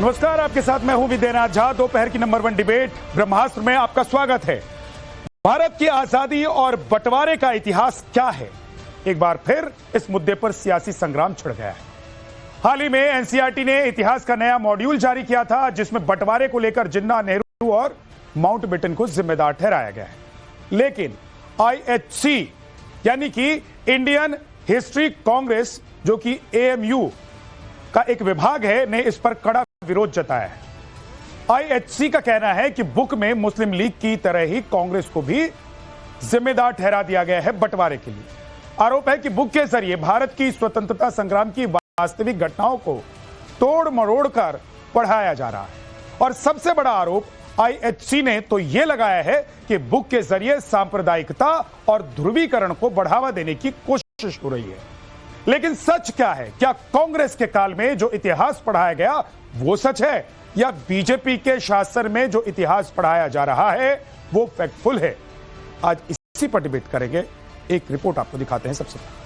नमस्कार, आपके साथ मैं हूं विद्यानाथ झा। दोपहर की नंबर 1 डिबेट ब्रह्मास्त्र में आपका स्वागत है। भारत की आजादी और बंटवारे का इतिहास क्या है? एक बार फिर इस मुद्दे पर सियासी संग्राम छिड़ गया है। हाल ही में एनसीईआरटी ने इतिहास का नया मॉड्यूल जारी किया था, जिसमें बंटवारे को लेकर जिन्ना, नेहरू और माउंटबेटन को जिम्मेदार ठहराया गया है। लेकिन आईएचसी यानी कि इंडियन हिस्ट्री कांग्रेस, जो कि एएमयू का एक विभाग है, ने इस पर कड़ा विरोध जताया है। आईएचसी का कहना है कि बुक में मुस्लिम लीग की तरह ही कांग्रेस को भी जिम्मेदार ठहरा दिया गया है बंटवारे के लिए। आरोप है कि बुक के जरिए भारत की स्वतंत्रता संग्राम की वास्तविक घटनाओं को तोड़ मरोड़ कर पढ़ाया जा रहा है। और सबसे बड़ा आरोप आईएचसी ने तो यह लगाया है कि बुक के जरिए सांप्रदायिकता और ध्रुवीकरण को बढ़ावा देने की कोशिश हो रही है। लेकिन सच क्या है? क्या कांग्रेस के काल में जो इतिहास पढ़ाया गया वो सच है, या बीजेपी के शासन में जो इतिहास पढ़ाया जा रहा है वो फैक्टफुल है? आज इसी पर डिबेट करेंगे। एक रिपोर्ट आपको दिखाते हैं। सबसे पहले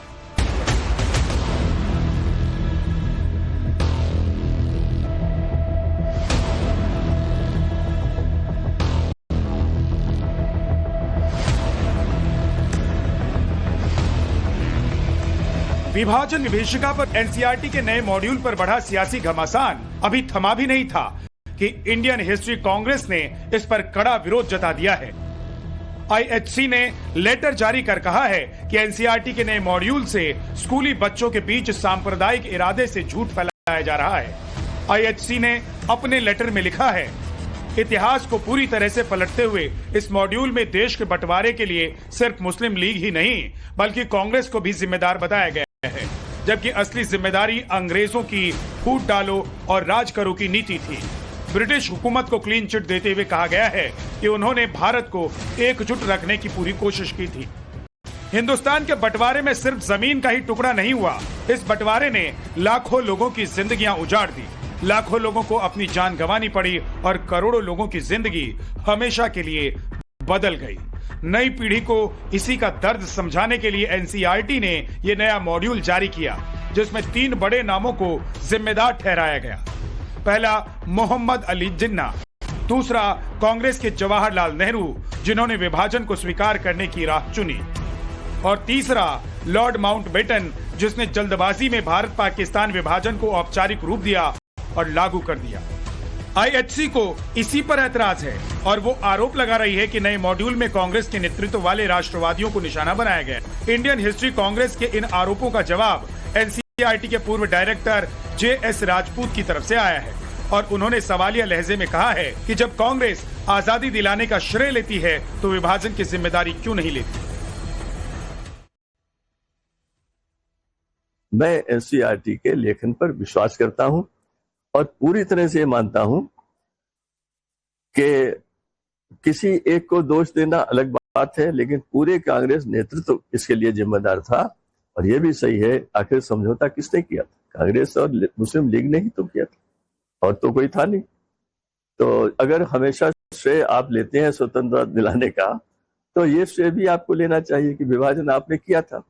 विभाजन विभीषिका पर एनसीईआरटी के नए मॉड्यूल पर बढ़ा सियासी घमासान अभी थमा भी नहीं था कि इंडियन हिस्ट्री कांग्रेस ने इस पर कड़ा विरोध जता दिया है। आईएचसी ने लेटर जारी कर कहा है कि एनसीईआरटी के नए मॉड्यूल से स्कूली बच्चों के बीच सांप्रदायिक इरादे से झूठ फैलाया जा रहा है। आईएचसी ने अपने लेटर में लिखा है, इतिहास को पूरी तरह से पलटते हुए इस मॉड्यूल में देश के बंटवारे के लिए सिर्फ मुस्लिम लीग ही नहीं बल्कि कांग्रेस को भी जिम्मेदार बताया गया है, जबकि असली जिम्मेदारी अंग्रेजों की फूट डालो और राज करो की नीति थी। ब्रिटिश हुकूमत को क्लीन चिट देते हुए कहा गया है कि उन्होंने भारत को एकजुट रखने की पूरी कोशिश की थी। हिंदुस्तान के बंटवारे में सिर्फ जमीन का ही टुकड़ा नहीं हुआ, इस बंटवारे ने लाखों लोगों की जिंदगियां उजाड़ दी, लाखों लोगों को अपनी जान गंवानी पड़ी और करोड़ों लोगों की जिंदगी हमेशा के लिए बदल गई। नई पीढ़ी को इसी का दर्द समझाने के लिए एनसीईआरटी ने यह नया मॉड्यूल जारी किया, जिसमें 3 बड़े नामों को जिम्मेदार ठहराया गया। पहला, मोहम्मद अली जिन्ना। दूसरा, कांग्रेस के जवाहरलाल नेहरू, जिन्होंने विभाजन को स्वीकार करने की राह चुनी। और तीसरा, लॉर्ड माउंटबेटन, जिसने जल्दबाजी में भारत पाकिस्तान विभाजन को औपचारिक रूप दिया और लागू कर दिया। आईएचसी को इसी पर ऐतराज है और वो आरोप लगा रही है कि नए मॉड्यूल में कांग्रेस के नेतृत्व वाले राष्ट्रवादियों को निशाना बनाया गया। इंडियन हिस्ट्री कांग्रेस के इन आरोपों का जवाब एनसीईआरटी के पूर्व डायरेक्टर जेएस राजपूत की तरफ से आया है और उन्होंने सवालिया लहजे में कहा है कि जब कांग्रेस आजादी दिलाने का श्रेय लेती है तो विभाजन की जिम्मेदारी क्यों नहीं लेती। मैं एनसीईआरटी के लेखन पर विश्वास करता हूं और पूरी तरह से मानता हूं कि किसी एक को दोष देना अलग बात है, लेकिन पूरे कांग्रेस नेतृत्व इसके लिए जिम्मेदार था। और यह भी सही है, आखिर समझौता किसने किया था? कांग्रेस और मुस्लिम लीग ने ही तो किया था, और तो कोई था नहीं। तो अगर हमेशा श्रेय आप लेते हैं स्वतंत्रता दिलाने का, तो ये श्रेय भी आपको लेना चाहिए कि विभाजन आपने किया था।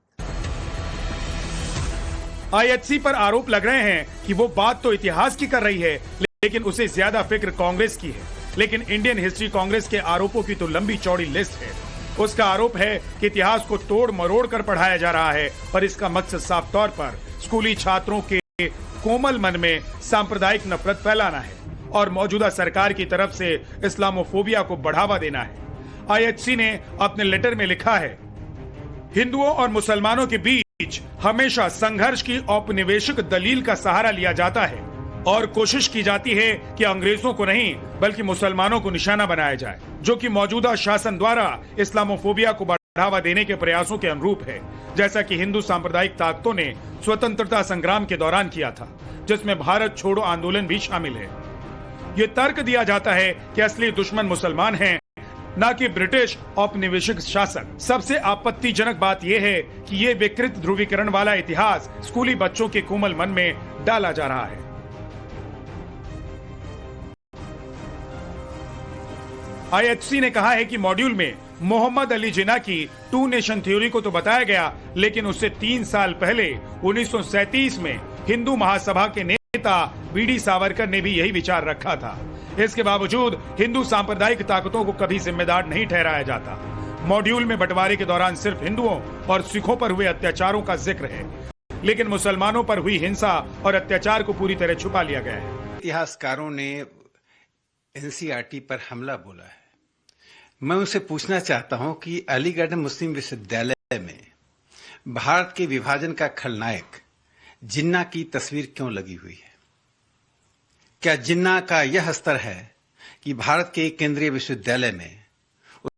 आईएचसी पर आरोप लग रहे हैं कि वो बात तो इतिहास की कर रही है, लेकिन उसे ज्यादा फिक्र कांग्रेस की है। लेकिन इंडियन हिस्ट्री कांग्रेस के आरोपों की तो लंबी चौड़ी लिस्ट है। उसका आरोप है कि इतिहास को तोड़ मरोड़ कर पढ़ाया जा रहा है और इसका मकसद साफ तौर पर स्कूली छात्रों के कोमल मन में सांप्रदायिक नफरत फैलाना है और मौजूदा सरकार की तरफ से इस्लामोफोबिया को बढ़ावा देना है। आईएचसी ने अपने लेटर में लिखा है, हिंदुओं और मुसलमानों के बीच हमेशा संघर्ष की औपनिवेशिक दलील का सहारा लिया जाता है और कोशिश की जाती है कि अंग्रेजों को नहीं बल्कि मुसलमानों को निशाना बनाया जाए, जो कि मौजूदा शासन द्वारा इस्लामोफोबिया को बढ़ावा देने के प्रयासों के अनुरूप है, जैसा कि हिंदू सांप्रदायिक ताकतों ने स्वतंत्रता संग्राम के दौरान किया था, जिसमें भारत छोड़ो आंदोलन भी शामिल है। ये तर्क दिया जाता है कि असली दुश्मन मुसलमान हैं, न कि ब्रिटिश औपनिवेशिक शासक। सबसे आपत्तिजनक बात यह है कि ये विकृत ध्रुवीकरण वाला इतिहास स्कूली बच्चों के कोमल मन में डाला जा रहा है। आईएचसी ने कहा है कि मॉड्यूल में मोहम्मद अली जिन्ना की 2 नेशन थ्योरी को तो बताया गया, लेकिन उससे 3 साल पहले 1937 में हिंदू महासभा के नेता नेता बीडी सावरकर ने भी यही विचार रखा था। इसके बावजूद हिंदू सांप्रदायिक ताकतों को कभी जिम्मेदार नहीं ठहराया जाता। मॉड्यूल में बंटवारे के दौरान सिर्फ हिंदुओं और सिखों पर हुए अत्याचारों का जिक्र है, लेकिन मुसलमानों पर हुई हिंसा और अत्याचार को पूरी तरह छुपा लिया गया है। इतिहासकारों ने एनसीईआरटी पर हमला बोला है। मैं उनसे पूछना चाहता हूं कि अलीगढ़ मुस्लिम विश्वविद्यालय में भारत के विभाजन का खलनायक जिन्ना की तस्वीर क्यों लगी हुई है? क्या जिन्ना का यह स्तर है कि भारत के केंद्रीय विश्वविद्यालय में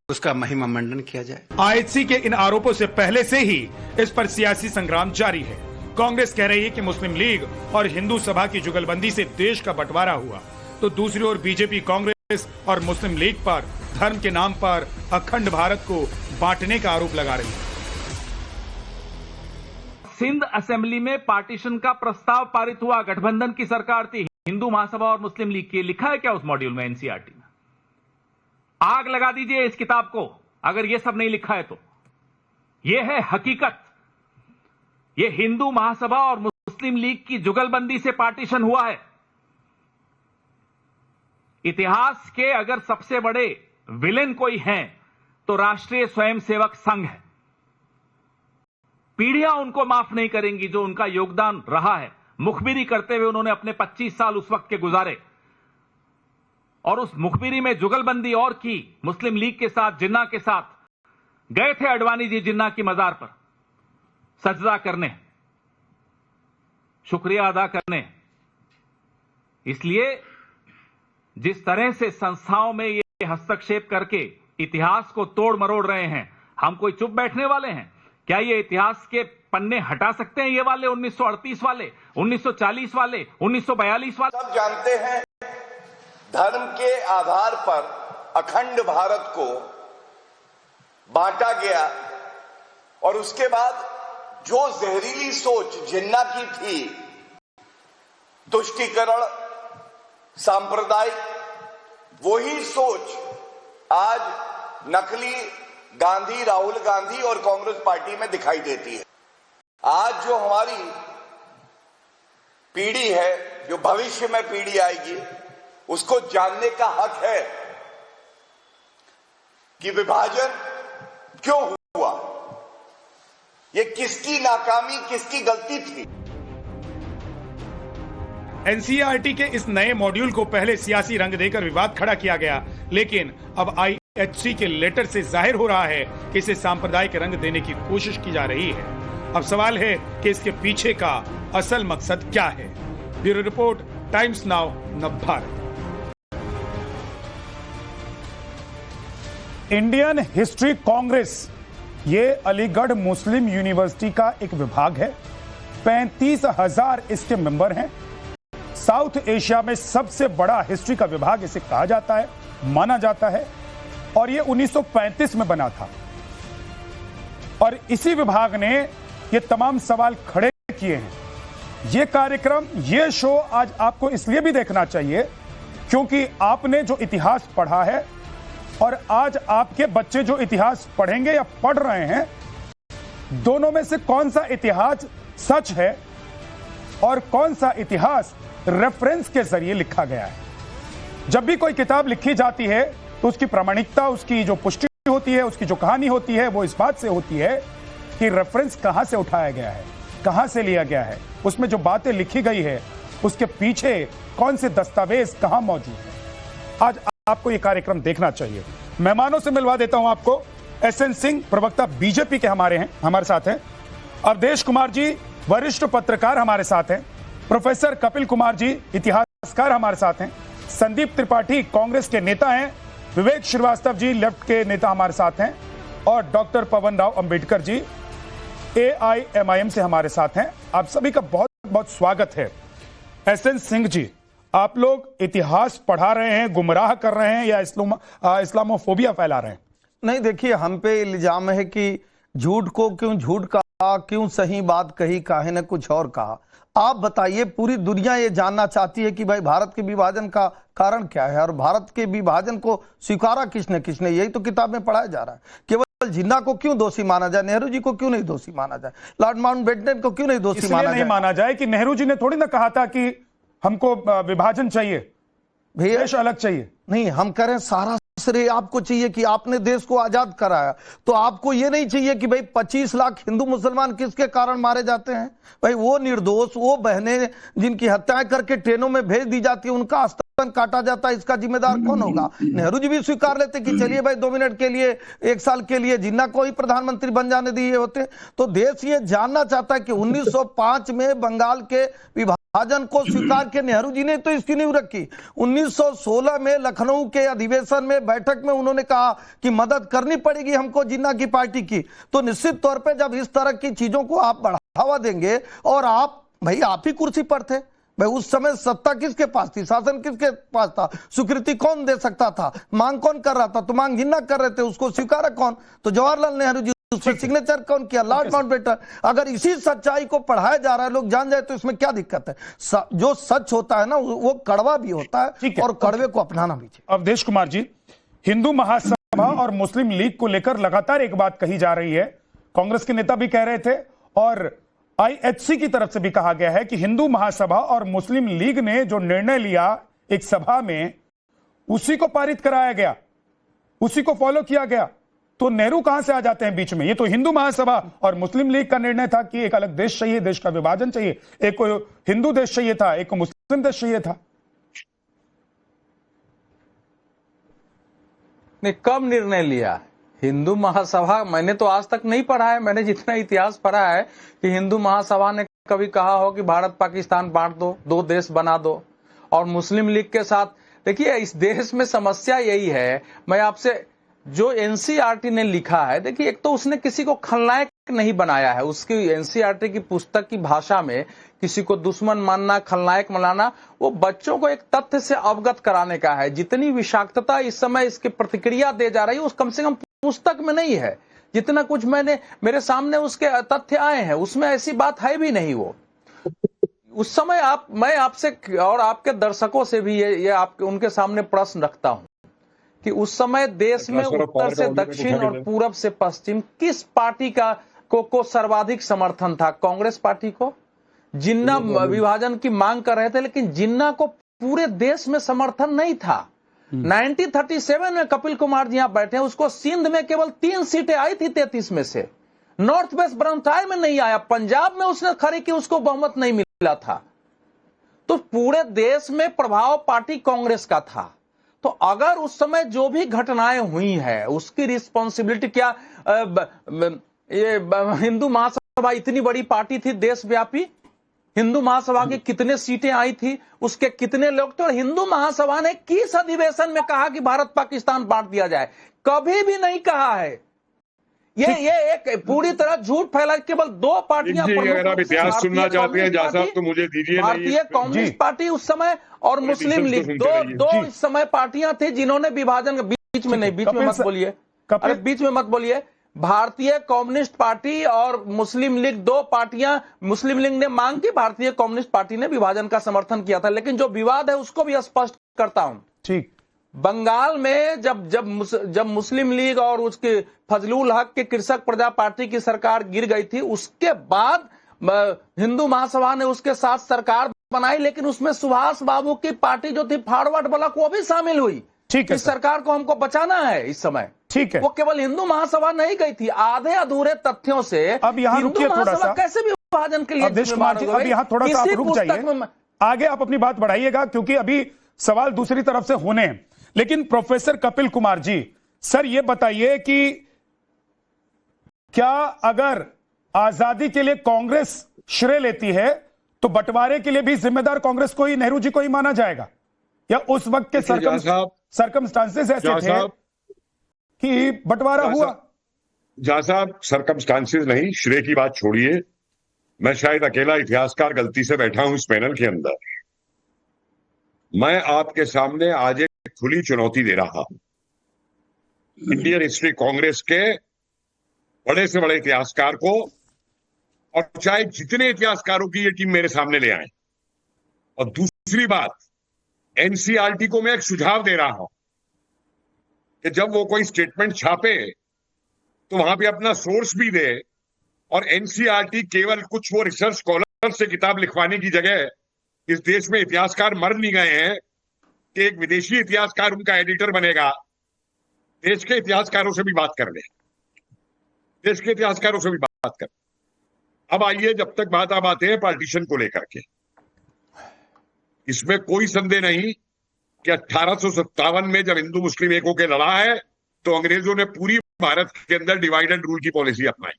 उसका महिमा मंडन किया जाए? आईएचसी के इन आरोपों से पहले से ही इस पर सियासी संग्राम जारी है। कांग्रेस कह रही है कि मुस्लिम लीग और हिंदू सभा की जुगलबंदी से देश का बंटवारा हुआ, तो दूसरी ओर बीजेपी, कांग्रेस और मुस्लिम लीग पर धर्म के नाम पर अखंड भारत को बांटने का आरोप लगा रही है। सिंध असेंबली में पार्टीशन का प्रस्ताव पारित हुआ, गठबंधन की सरकार थी, हिंदू महासभा और मुस्लिम लीग के। लिखा है क्या उस मॉड्यूल में एनसीईआरटी में? आग लगा दीजिए इस किताब को अगर यह सब नहीं लिखा है तो। यह है हकीकत। यह हिंदू महासभा और मुस्लिम लीग की जुगलबंदी से पार्टीशन हुआ है। इतिहास के अगर सबसे बड़े विलेन कोई हैं तो राष्ट्रीय स्वयंसेवक संघ है। पीढ़ियां उनको माफ नहीं करेंगी जो उनका योगदान रहा है। मुखबिरी करते हुए उन्होंने अपने 25 साल उस वक्त के गुजारे और उस मुखबिरी में जुगलबंदी और की। मुस्लिम लीग के साथ, जिन्ना के साथ गए थे अडवाणी जी जिन्ना की मजार पर सजदा करने, शुक्रिया अदा करने। इसलिए जिस तरह से संस्थाओं में ये हस्तक्षेप करके इतिहास को तोड़ मरोड़ रहे हैं, हम कोई चुप बैठने वाले हैं? क्या ये इतिहास के पन्ने हटा सकते हैं? ये वाले 1938 वाले, 1940 वाले, 1942 वाले। सब जानते हैं धर्म के आधार पर अखंड भारत को बांटा गया और उसके बाद जो जहरीली सोच जिन्ना की थी, तुष्टीकरण, सांप्रदायिक, वही सोच आज नकली गांधी, राहुल गांधी और कांग्रेस पार्टी में दिखाई देती है। आज जो हमारी पीढ़ी है, जो भविष्य में पीढ़ी आएगी, उसको जानने का हक है कि विभाजन क्यों हुआ, ये किसकी नाकामी, किसकी गलती थी। एनसीईआरटी के इस नए मॉड्यूल को पहले सियासी रंग देकर विवाद खड़ा किया गया, लेकिन अब आईएचसी के लेटर से जाहिर हो रहा है कि इसे सांप्रदायिक रंग देने की कोशिश की जा रही है। अब सवाल है कि इसके पीछे का असल मकसद क्या है। Bureau report, times now, Navbharat. Indian history Congress ये अलीगढ़ मुस्लिम यूनिवर्सिटी का एक विभाग है। 35,000 इसके मेंबर हैं। साउथ एशिया में सबसे बड़ा हिस्ट्री का विभाग इसे कहा जाता है, माना जाता है, और ये 1935 में बना था। और इसी विभाग ने ये तमाम सवाल खड़े किए हैं। ये कार्यक्रम, ये शो आज आपको इसलिए भी देखना चाहिए क्योंकि आपने जो इतिहास पढ़ा है और आज आपके बच्चे जो इतिहास पढ़ेंगे या पढ़ रहे हैं, दोनों में से कौन सा इतिहास सच है और कौन सा इतिहास रेफरेंस के जरिए लिखा गया है। जब भी कोई किताब लिखी जाती है तो उसकी प्रामाणिकता, उसकी जो पुष्टि होती है, उसकी जो कहानी होती है, वो इस बात से होती है कि रेफरेंस कहां से उठाया गया है, कहां से लिया गया है, उसमें जो बातें लिखी गई है उसके पीछे कौन से दस्तावेज कहां मौजूद है। आज आपको यह कार्यक्रम देखना चाहिए। मेहमानों से मिलवा देता हूं आपको। एसएन सिंह, प्रवक्ता बीजेपी के हमारे साथ हैं। अवधेश कुमार जी, वरिष्ठ पत्रकार हमारे साथ हैं। प्रोफेसर कपिल कुमार जी, इतिहासकार हमारे साथ हैं। संदीप त्रिपाठी, कांग्रेस के नेता हैं। विवेक श्रीवास्तव जी, लेफ्ट के नेता हमारे साथ हैं। और डॉक्टर पवन राव अंबेडकर जी, AIMIM से हमारे साथ हैं। आप सभी का बहुत बहुत स्वागत है। एसएन सिंह जी, आप लोग इतिहास पढ़ा रहे हैं, गुमराह कर रहे हैं या इस्लामोफोबिया फैला रहे हैं? नहीं, देखिए, हम पे इल्जाम है कि झूठ को क्यों झूठ कहा, क्यों सही बात कही, काहे ने कुछ और कहा। आप बताइए, पूरी दुनिया ये जानना चाहती है कि भाई भारत के विभाजन का कारण क्या है और भारत के विभाजन को स्वीकारा किसने। यही तो किताब में पढ़ाया जा रहा है। केवल जिन्ना को क्यों दोषी माना जाए, नेहरू जी को क्यों नहीं दोषी माना जाए, लॉर्ड माउंटबेटन को क्यों नहीं दोषी माना जाए? नहीं माना जाए कि नेहरू जी ने थोड़ी ना कहा था कि हमको विभाजन चाहिए, भैया देश अलग चाहिए। नहीं, हम कह रहे हैं सारा श्रेय आपको चाहिए कि आपने देश को आजाद कराया, तो आपको ये नहीं चाहिए कि भाई 25 लाख हिंदू मुसलमान किसके कारण मारे जाते हैं? भाई वो निर्दोष, वो बहनें जिनकी हत्याएं करके ट्रेनों में भेज दी जाती है, उनका आस्तन काटा जाता है, इसका जिम्मेदार कौन होगा? नेहरू जी भी स्वीकार लेते कि चलिए भाई 2 मिनट के लिए, 1 साल के लिए जिन्ना को ही प्रधानमंत्री बन जाने दिए होते। तो देश ये जानना चाहता है कि 1905 में बंगाल के विभाजन को स्वीकार किया, नेहरू जी ने तो इसकी नींव रखी। 1916 में लखनऊ के अधिवेशन में, बैठक में उन्होंने कहा कि मदद करनी पड़ेगी हमको जिन्ना की पार्टी की। तो निश्चित तौर पे जब इस तरह की चीजों को आप बढ़ावा देंगे, और आप ही कुर्सी पर थे भाई, उस समय सत्ता किसके पास थी, शासन किसके पास था, स्वीकृति कौन दे सकता था, मांग कौन कर रहा था? तो मांग जिन्ना कर रहे थे, उसको स्वीकारा कौन? तो जवाहरलाल नेहरू जी। उस पर सिग्नेचर कौन किया? Lord Mountbatten. अगर इसी सच्चाई को पढ़ाया जा रहा है, लोग जान जाए, तो इसमें क्या दिक्कत है? जो सच होता है ना, वो कड़वा भी होता है, और कड़वे को अपनाना भी चाहिए। अवधेश कुमार जी, हिंदू महासभा और मुस्लिम लीग को लेकर लगातार एक बात कही जा रही है, कांग्रेस के नेता भी कह रहे थे और आईएचसी की तरफ से भी कहा गया है कि हिंदू महासभा और मुस्लिम लीग ने जो निर्णय लिया एक सभा में, उसी को पारित कराया गया, उसी को फॉलो किया गया। तो नेहरू कहां से आ जाते हैं बीच में? ये तो हिंदू महासभा और मुस्लिम लीग का निर्णय था कि एक अलग देश चाहिए, देश का विभाजन चाहिए, एक को हिंदू देश चाहिए था, एक को मुस्लिम देश चाहिए था। ने कब निर्णय लिया? हिंदू महासभा मैंने तो आज तक नहीं पढ़ा है। मैंने जितना इतिहास पढ़ा है कि हिंदू महासभा ने कभी कहा हो कि भारत पाकिस्तान बांट दो, 2 देश बना दो। और मुस्लिम लीग के साथ, देखिए इस देश में समस्या यही है, मैं आपसे, जो एनसीईआरटी ने लिखा है, देखिए एक तो उसने किसी को खलनायक नहीं बनाया है। उसकी एनसीईआरटी की पुस्तक की भाषा में किसी को दुश्मन मानना, खलनायक बनाना, वो बच्चों को एक तथ्य से अवगत कराने का है। जितनी विषाक्तता इस समय इसकी प्रतिक्रिया दे जा रही है, उस कम से कम पुस्तक में नहीं है। जितना कुछ मेरे सामने उसके तथ्य आए हैं, उसमें ऐसी बात है भी नहीं। वो उस समय मैं आपसे और आपके दर्शकों से भी ये आपके उनके सामने प्रश्न रखता हूं कि उस समय देश में उत्तर से दक्षिण और पूरब से पश्चिम किस पार्टी को सर्वाधिक समर्थन था? कांग्रेस पार्टी को। जिन्ना विभाजन की मांग कर रहे थे, लेकिन जिन्ना को पूरे देश में समर्थन नहीं था। 1937 में कपिल कुमार जी यहां बैठे हैं, उसको सिंध में केवल 3 सीटें आई थी 33 में से। नॉर्थ वेस्ट ब्रह्मताल में नहीं आया, पंजाब में उसने खड़ी की, उसको बहुमत नहीं मिला था। तो पूरे देश में प्रभाव पार्टी कांग्रेस का था। तो अगर उस समय जो भी घटनाएं हुई है, उसकी रिस्पॉन्सिबिलिटी क्या? ये हिंदू महासभा इतनी बड़ी पार्टी थी देशव्यापी, हिंदू महासभा की कितने सीटें आई थी, उसके कितने लोग थे? और हिंदू महासभा ने किस अधिवेशन में कहा कि भारत पाकिस्तान बांट दिया जाए? कभी भी नहीं कहा है। ये एक पूरी तरह झूठ फैला। केवल 2 पार्टियां, अगर आप इतिहास सुनना चाहते हैं जा साहब, तो मुझे दीजिए। भारतीय कम्युनिस्ट पार्टी उस समय और मुस्लिम लीग, दो इस समय पार्टियां थी जिन्होंने विभाजन, बीच में नहीं, बीच में मत बोलिए, अरे बीच में मत बोलिए। भारतीय कम्युनिस्ट पार्टी और मुस्लिम लीग, 2 पार्टियां। मुस्लिम लीग ने मांग की, भारतीय कम्युनिस्ट पार्टी ने विभाजन का समर्थन किया था। लेकिन जो विवाद है उसको भी स्पष्ट करता हूं। ठीक, बंगाल में जब मुस्लिम लीग और उसके फजलुल हक के कृषक प्रजा पार्टी की सरकार गिर गई थी, उसके बाद हिंदू महासभा ने उसके साथ सरकार बनाई, लेकिन उसमें सुभाष बाबू की पार्टी जो थी फॉरवर्ड ब्लॉक, वो भी शामिल हुई। ठीक है, इस सरकार को हमको बचाना है इस समय। ठीक है, वो केवल हिंदू महासभा नहीं गई थी। आधे अधूरे तथ्यों से अब यहाँ रुकिए थोड़ा सा, कैसे भी विभाजन के लिए अब यहाँ थोड़ा सा आप रुक जाइए, आगे आप अपनी बात बढ़ाइएगा, क्योंकि अभी सवाल दूसरी तरफ से होने हैं। लेकिन प्रोफेसर कपिल कुमार जी, सर ये बताइए कि क्या अगर आजादी के लिए कांग्रेस श्रेय लेती है, तो बंटवारे के लिए भी जिम्मेदार कांग्रेस को ही, नेहरू जी को ही माना जाएगा? या उस वक्त के सर्कमस्टांसेस ऐसे थे कि बंटवारा हुआ? जहां साहब सर्कमस्टांसेस नहीं, श्रेय की बात छोड़िए। मैं शायद अकेला इतिहासकार गलती से बैठा हूं इस पैनल के अंदर। मैं आपके सामने आज एक खुली चुनौती दे रहा हूं इंडियन हिस्ट्री कांग्रेस के बड़े से बड़े इतिहासकार को, और चाहे जितने इतिहासकारों की ये टीम मेरे सामने ले आए। और दूसरी बात, एनसीईआरटी को मैं एक सुझाव दे रहा हूं कि जब वो कोई स्टेटमेंट छापे तो वहां पे अपना सोर्स भी दे, और एनसीईआरटी केवल कुछ वो रिसर्च स्कॉलर से किताब लिखवाने की जगह इस देश में इतिहासकार मर नहीं गए हैं कि एक विदेशी इतिहासकार उनका एडिटर बनेगा। देश के इतिहासकारों से भी बात कर ले, देश के इतिहासकारों से भी बात कर। अब आइए, जब तक बात आप आते हैं पार्टीशन को लेकर के, इसमें कोई संदेह नहीं कि 1857 में जब हिंदू मुस्लिम एक होकर लड़ा है तो अंग्रेजों ने पूरी भारत के अंदर डिवाइड एंड रूल की पॉलिसी अपनाई।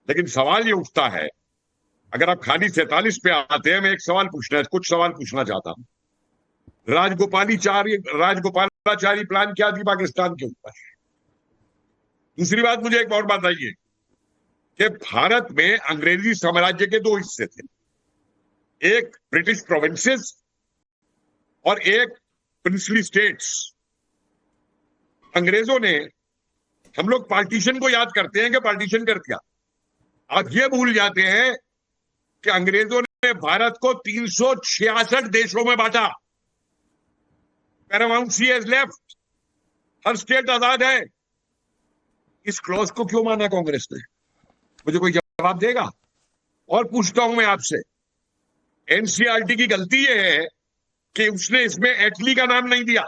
लेकिन सवाल ये उठता है, अगर आप खाली 47 पे आते हैं, मैं कुछ सवाल पूछना चाहता हूं। राजगोपालाचारी प्लान क्या थी पाकिस्तान के ऊपर? दूसरी बात, मुझे एक और बात बताइए कि भारत में अंग्रेजी साम्राज्य के दो हिस्से थे, एक ब्रिटिश प्रोविंसेस और एक प्रिंसली स्टेट्स। अंग्रेजों ने, हम लोग पार्टीशन को याद करते हैं कि पार्टीशन कर दिया, आप ये भूल जाते हैं कि अंग्रेजों ने भारत को 366 देशों में बांटा। पैरामाउंट सी हैज लेफ्ट, हर स्टेट आजाद है। इस क्लॉज को क्यों माना कांग्रेस ने? मुझे कोई जवाब देगा? और पूछता हूं मैं आपसे, एनसीईआरटी की गलती यह है कि उसने इसमें एटली का नाम नहीं दिया,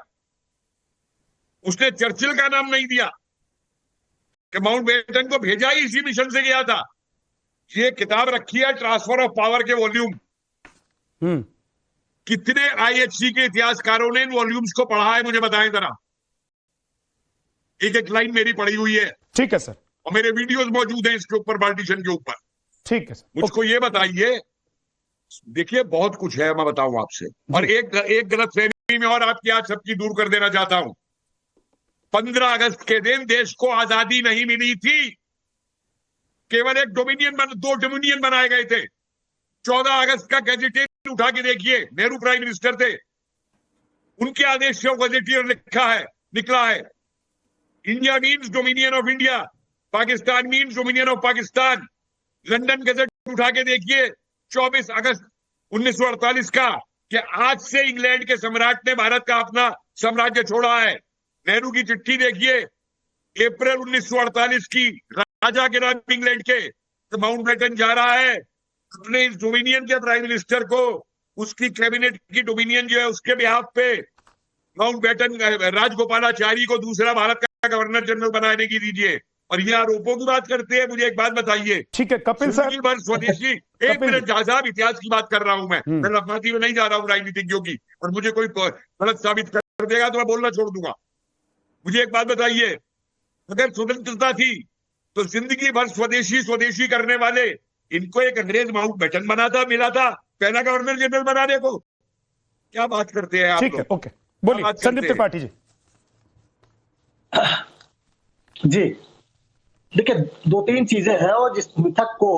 उसने चर्चिल का नाम नहीं दिया, कि माउंटबेटन को भेजा ही इसी मिशन से गया था। ये किताब रखी है ट्रांसफर ऑफ पावर के वॉल्यूम, कितने आईएचसी के इतिहासकारों ने इन वॉल्यूम्स को पढ़ा है मुझे बताएं जरा। एक एक लाइन मेरी पढ़ी हुई है। ठीक है सर, और मेरे वीडियोस मौजूद हैं इसके ऊपर, पार्टीशन के ऊपर। ठीक है सर। मुझको ये बताइए, देखिए बहुत कुछ है, मैं बताऊं आपसे। और एक गलत फहमी में और आपकी आज सबकी दूर कर देना चाहता हूं। 15 अगस्त के दिन देश को आजादी नहीं मिली थी, केवल दो डोमिनियन बनाए गए थे। 14 अगस्त का गैजेटियर उठा के देखिए, नेहरू प्राइम मिनिस्टर थे, उनके आदेश से गैजेटियर निकला है। India means dominion of India, Pakistan means dominion of Pakistan. London gadget उठा के देखिए 24 अगस्त 1948 का, कि आज से इंग्लैंड के सम्राट ने भारत का अपना साम्राज्य छोड़ा है। नेहरू की चिट्ठी देखिए अप्रैल 1948 की, राजा के नाम इंग्लैंड के, तो माउंटबेटन जा रहा है अपने इस डोमिनियन के प्राइम मिनिस्टर को, उसकी कैबिनेट की डोमिनियन जो है उसके बिहाफ पे माउंटबेटन राजगोपालाचारी को दूसरा भारत का गवर्नर जनरल बनाने की दीजिए। और ये आरोपों की बात करते हैं। मुझे एक बात बताइए, ठीक है कपिल साहब, स्वदेशी, एक मिनट साहब, इतिहास की बात कर रहा हूं मैं लफाती में नहीं जा रहा हूं राजनीतिज्ञों की, और मुझे कोई गलत साबित कर देगा तो मैं बोलना छोड़ दूंगा। मुझे एक बात बताइए, अगर स्वतंत्रता थी तो जिंदगी भर स्वदेशी करने वाले इनको एक अंग्रेज माउंटबेटन मिला था पहला गवर्नर जनरल बनाने को। क्या बात करते हैं आप? ठीक है, ओके, बोलिए संदीप त्रिपाठी जी। जी देखिए, 2-3 चीजें हैं, और जिस मिथक को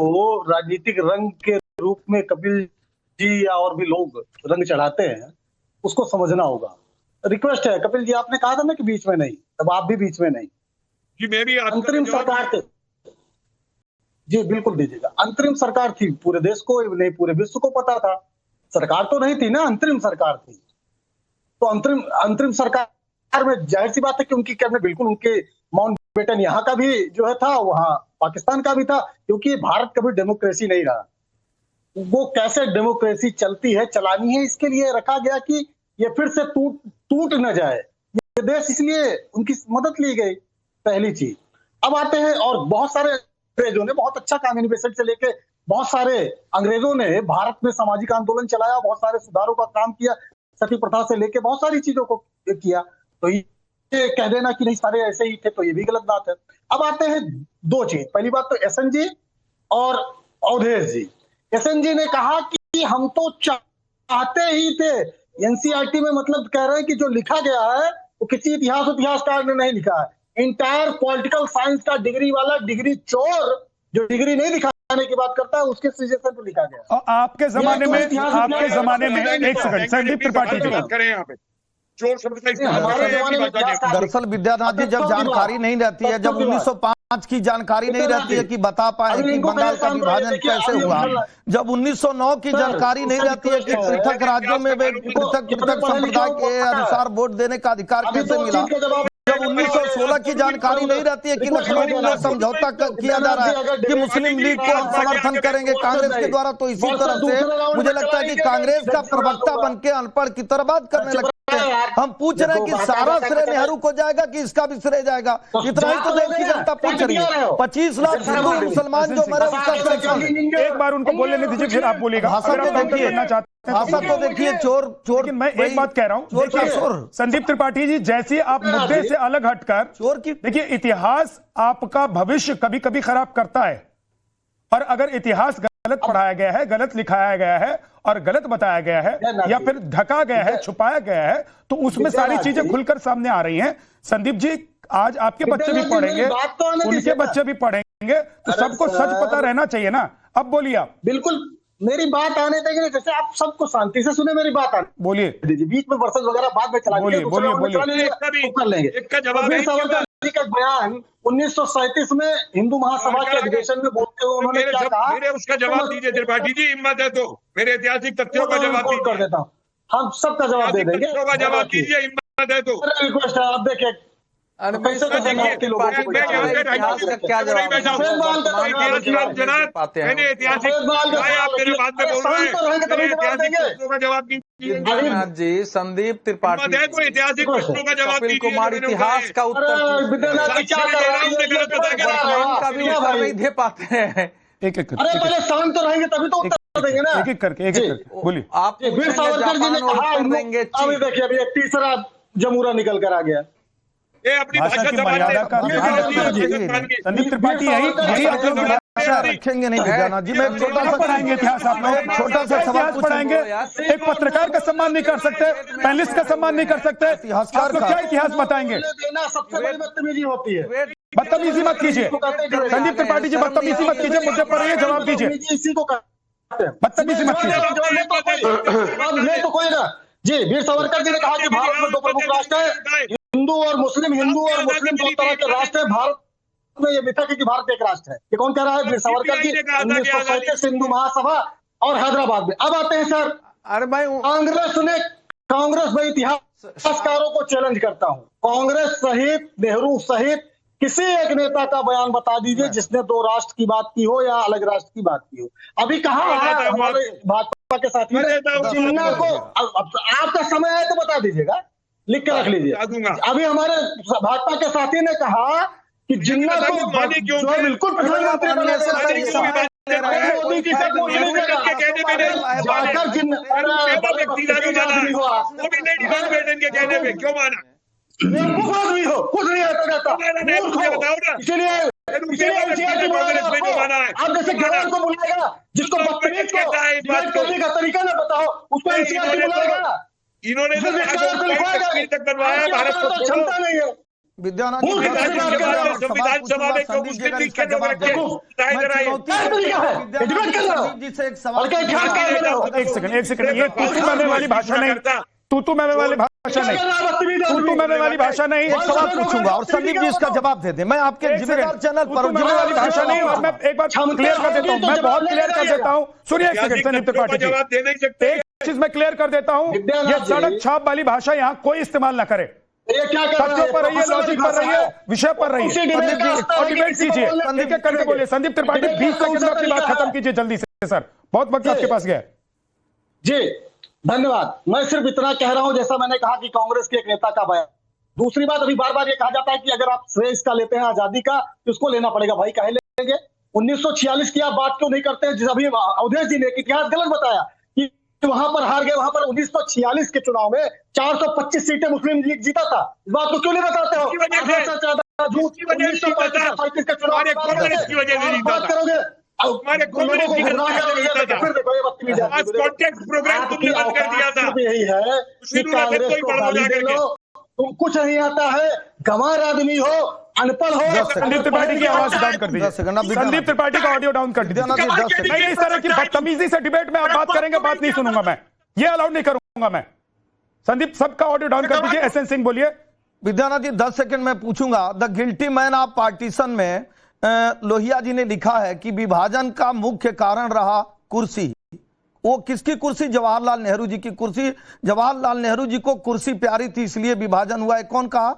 राजनीतिक रंग के रूप में कपिल जी या और भी लोग रंग चढ़ाते हैं, उसको समझना होगा। रिक्वेस्ट है कपिल जी, आपने कहा था ना कि बीच में नहीं, तब आप भी बीच में नहीं जी। मैं भी अंतरिम सरकार थे जी, बिल्कुल दीजिएगा। अंतरिम सरकार थी, पूरे देश को नहीं पूरे विश्व को पता था। सरकार तो नहीं थी ना, अंतरिम सरकार थी। तो अंतरिम सरकार में जाहिर सी बात है कि उनकी कैबिनेट, बिल्कुल उनके माउंटबेटन यहाँ का भी जो है था, वहां पाकिस्तान का भी था, क्योंकि भारत कभी डेमोक्रेसी नहीं रहा। वो कैसे डेमोक्रेसी चलती है, चलानी है, इसके लिए रखा गया कि ये फिर से टूट न जाए ये देश, इसलिए उनकी मदद ली गई, पहली चीज। अब आते हैं, और बहुत सारे अंग्रेजों ने बहुत अच्छा काम, यूनिवर्सिटी से लेके बहुत सारे अंग्रेजों ने भारत में सामाजिक आंदोलन चलाया, बहुत सारे सुधारों का काम किया, सती प्रथा से लेके बहुत सारी चीजों को किया। तो ये कह देना कि नहीं सारे ऐसे ही थे, तो ये भी गलत बात है। अब आते हैं 2 चीज। पहली बात तो एसएन जी और अवधेश जी। एसएन जी ने कहा कि हम तो चाहते ही थे, एनसीईआरटी में मतलब कह रहे हैं कि जो लिखा गया है वो किसी इतिहासकार ने नहीं लिखा है। इंटायर पॉलिटिकल साइंस का डिग्री वाला डिग्री चोर, जो डिग्री नहीं दिखाने की बात करता है, उसके सजेशन पर लिखा गया। आपके जमाने में एक सेकंड, संदीप त्रिपाठी जी, चोर शब्द का इस्तेमाल हमारे कर रहे हैं जमाने में अपनी भाषा के। दरअसल विद्यानाथ जी, जब जानकारी नहीं रहती है, जब 1905 की जानकारी नहीं रहती है कि बता पाए कि बंगाल का विभाजन कैसे हुआ, जब 1909 की जानकारी नहीं रहती है कि पृथक राज्यों में पृथक संप्रदाय के अनुसार वोट देने का अधिकार कैसे मिला, जब 1916 की जानकारी नहीं रहती है कि लखनऊ में समझौता किया जा रहा है कि मुस्लिम लीग को हम समर्थन करेंगे कांग्रेस के द्वारा, तो इसी तरह से मुझे लगता है कि कांग्रेस का प्रवक्ता बनके अनपढ़ की तरह बात करने लगता है। हम पूछ रहे हैं कि सारा श्रेय नेहरू को जाएगा कि इसका भी श्रेय जाएगा, इतना ही तो देश की जनता पूछ रही है। 25 लाख हिंदू मुसलमान जो मरे उसका श्रेय। एक बार उनको बोलने दीजिए, फिर आप बोलेगा। भाषा तो देखिए, भाषा तो देखिए, चोर। मैं एक बात कह रहा हूँ, संदीप त्रिपाठी जी, जैसे आप मुद्दे से अलग हटकर चोर की, देखिए, इतिहास आपका भविष्य कभी कभी खराब करता है, और अगर इतिहास गलत पढ़ाया गया है, गलत लिखाया गया है और गलत बताया गया है या फिर ढका गया है, छुपाया गया है, तो उसमें सारी चीजें खुलकर सामने आ रही हैं। संदीप जी, आज आपके बच्चे भी पढ़ेंगे, उनके बच्चे भी पढ़ेंगे, तो सबको सच पता रहना चाहिए ना। अब बोलिए आप। बिल्कुल, मेरी बात आने देंगे, जैसे आप सबको शांति से सुने, मेरी बात आने बोलिए, बीच में वर्सेस वगैरह बाद में चला बोलिए बोलिए कर लेंगे। वीर सावरकर जी का बयान 1937 में हिंदू महासभा के अधिवेशन में बोलते हुए उन्होंने क्या कहा, मेरे उसका जवाब दीजिए त्रिपाठी जी, हिम्मत है तो मेरे ऐतिहासिक तथ्यों का जवाब कर देता हूँ, हम सबका जवाब दे देंगे। तथ्यों का जवाब दीजिए, हिम्मत है तो। रिक्वेस्ट है, आप देखिए कैसे मैंने ऐतिहासिक जी संदीप त्रिपाठी तो ऐतिहासिक प्रश्नों का जवाब कपिल कुमार इतिहास का उत्तर का भी उत्तर नहीं दे पाते हैं। एक एक अरे पहले शांत तो रहेंगे तभी तो उत्तर देंगे ना। एक एक करके बोलिए। आप वीर सावरकर जी ने कहा, अभी देखिए अभी एक तीसरा जमूरा निकल कर आ गया। ये अपनी भाषा की मर्यादा का संदीप त्रिपाठी यही आप लोग भाषा रखेंगे नहीं विद्यानाथ जी। मैं छोटा सा पढ़ाएंगे इतिहास, आप लोग छोटा सा सवाल पढ़ाएंगे। एक पत्रकार का सम्मान नहीं कर सकते, पैनलिस्ट का सम्मान नहीं कर सकते, इतिहासकार का क्या इतिहास बताएंगे? देना सबसे बड़ी बदतमीजी होती है। बदतमीजी मत कीजिए संदीप त्रिपाठी जी, बदतमीजी मत कीजिए, मुद्दे पर रहिए, जवाब दीजिए। इसी को बदतमीजी मत कीजिए। नहीं तो कोई ना जी। वीर सावरकर जी ने कहा कि भारत में दो प्रमुख राष्ट्र है, हिंदू और मुस्लिम दो तरह के राष्ट्र है। भारत में ये मिथक है कि भारत एक राष्ट्र है। ये कौन कह रहा है? वीर सावरकर जी, 1937 हिंदू महासभा और हैदराबाद में। अब आते हैं सर, अरे भाई कांग्रेस में इतिहासकारों को चैलेंज करता हूं, कांग्रेस सहित नेहरू सहित किसी एक नेता का बयान बता दीजिए जिसने दो राष्ट्र की बात की हो या अलग राष्ट्र की बात की हो। अभी कहा हमारे भाजपा के साथी जिन्ना को, आपका समय है तो बता दीजिएगा, लिख के रख लीजिए। अभी हमारे भाजपा के साथी ने कहा कि जिन्ना को जो बिल्कुल प्रधानमंत्री मोदी जी से पूछ लीजिएगा, जाकर जिन्ना क्यों माना? कुछ नहीं रहता। इसीलिए आप जैसे गवार को बुलाएगा जिसको बदतमीज को डिबेट करने का तरीका ना बताओ, उसको एनसीआरटी बुलाएगा। इन्होंने तक बनवाया है भारत को, क्षमता नहीं है। विद्यानाथ संविधान सभा में क्यों मुस्लिम लीग के लोग रखे जी से एक सवाल, एक सेकंड, ये तू मैंने वाली भाषा नहीं, तू मैंने वाली भाषा नहीं, तू मैंने वाली भाषा नहीं। एक सवाल पूछूंगा और संदीप जी इसका जवाब दे दे। मैं आपके जिम्मेदार चैनल पर वाली भाषा नहीं, और मैं एक बात क्लियर कर देता हूँ, मैं बहुत क्लियर कर देता हूँ। सुनिए एक सेकंड संदीप त्रिपाठी जी, जवाब दे नहीं सकते। एक चीज मैं क्लियर कर देता हूँ, ये सड़क छाप वाली भाषा यहाँ कोई इस्तेमाल ना करे। तथ्यों पर रहिए, लॉजिक पर रहिए, विषय पर रहिए और डिबेट कीजिए। संदीप के करके बोलिए। संदीप त्रिपाठी 20 सेकंड में अपनी बात खत्म कीजिए जल्दी से सर, बहुत वक्त आपके पास गया जी। धन्यवाद। मैं सिर्फ इतना कह रहा हूं, जैसा मैंने कहा कि कांग्रेस के एक नेता का बयान। दूसरी बात, अभी बार बार ये कहा जाता है कि अगर आप श्रेय इसका लेते हैं आजादी का तो उसको लेना पड़ेगा। भाई काहे लेंगे? 1946 की आप बात क्यों नहीं करते? जिस अभी अवधेश जी ने इतिहास गलत बताया कि वहां पर हार गए। वहां पर 1946 के चुनाव में 425 सीटें मुस्लिम लीग जीता था। इस बात को क्यों नहीं बताते हो? झूठ। 1935 का चुनाव बात करोगे, हमारे प्रोग्राम तुमने बंद कर दिया था। यही है कि कांग्रेस को गाली दे लो, तुम कुछ नहीं आता है, गंवार आदमी हो, अनपढ़ हो। संदीप त्रिपाठी की आवाज डाउन कर दीजिए। संदीप त्रिपाठी का ऑडियो डाउन कर दीजिए। नहीं, इस तरह की बदतमीजी से डिबेट में आप बात करेंगे, बात नहीं सुनूंगा मैं, ये अलाउड नहीं करूंगा मैं। संदीप सबका ऑडियो डाउन कर दीजिए। एसएन सिंह बोलिए। विद्यानाथ जी 10 सेकंड में पूछूंगा। The guilty man of partition में लोहिया जी ने लिखा है कि विभाजन का मुख्य कारण रहा कुर्सी। वो किसकी कुर्सी? जवाहरलाल नेहरू जी की कुर्सी। जवाहरलाल नेहरू जी को कुर्सी प्यारी थी इसलिए विभाजन हुआ है। कौन कहा?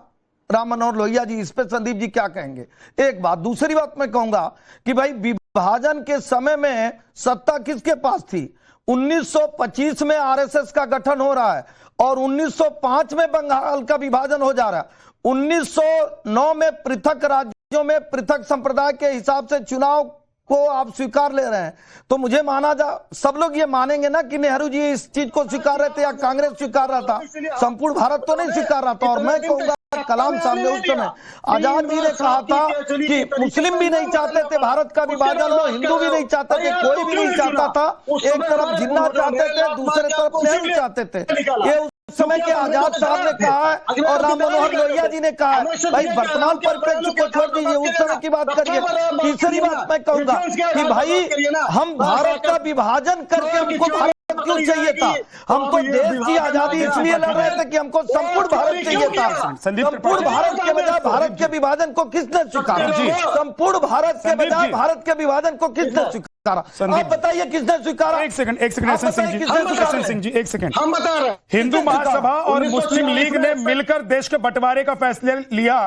राम मनोहर लोहिया जी। इस पे संदीप जी क्या कहेंगे? एक बात। दूसरी बात मैं कहूंगा कि भाई विभाजन के समय में सत्ता किसके पास थी? 1925 में आरएसएस का गठन हो रहा है और 1905 में बंगाल का विभाजन हो जा रहा है। 1909 में पृथक राज्यों में पृथक संप्रदाय के हिसाब से चुनाव को आप स्वीकार ले रहे हैं। तो मुझे माना जा, सब लोग ये मानेंगे ना कि नेहरू जी इस चीज को स्वीकार रहे थे या कांग्रेस स्वीकार रहा था? संपूर्ण भारत तो नहीं स्वीकार रहा था। और मैं कहूंगा कलाम साहब ने उस समय, आजाद जी ने कहा था कि मुस्लिम भी नहीं चाहते थे भारत का विभाजन हो, हिंदू भी नहीं चाहते थे, कोई भी नहीं चाहता था। एक तरफ जिन्ना चाहते थे, दूसरे तरफ नेहरू चाहते थे। ये उस समय के आजाद साहब ने कहा है और राम मनोहर लोहिया जी ने कहा है। भाई वर्तमान परिप्रेक्ष्य को छोड़ दीजिए, उस समय की बात करिए। तीसरी बात मैं कहूंगा कि भाई हम भारत का विभाजन करके हमको भारत क्यों चाहिए था? हमको देश की आजादी इसलिए लड़ रहे थे कि हमको संपूर्ण भारत चाहिए था। संपूर्ण भारत के बजाय भारत के विभाजन को किसने स्वीकारा? संपूर्ण भारत के बजाय भारत के विभाजन को किसने स्वीकारा? आप बताइए किसने स्वीकारा? एक सेकंड एसएन सिंह जी एक सेकंड। हम बता रहे हैं हिंदू महासभा और मुस्लिम लीग ने मिलकर देश के बंटवारे का फैसला लिया।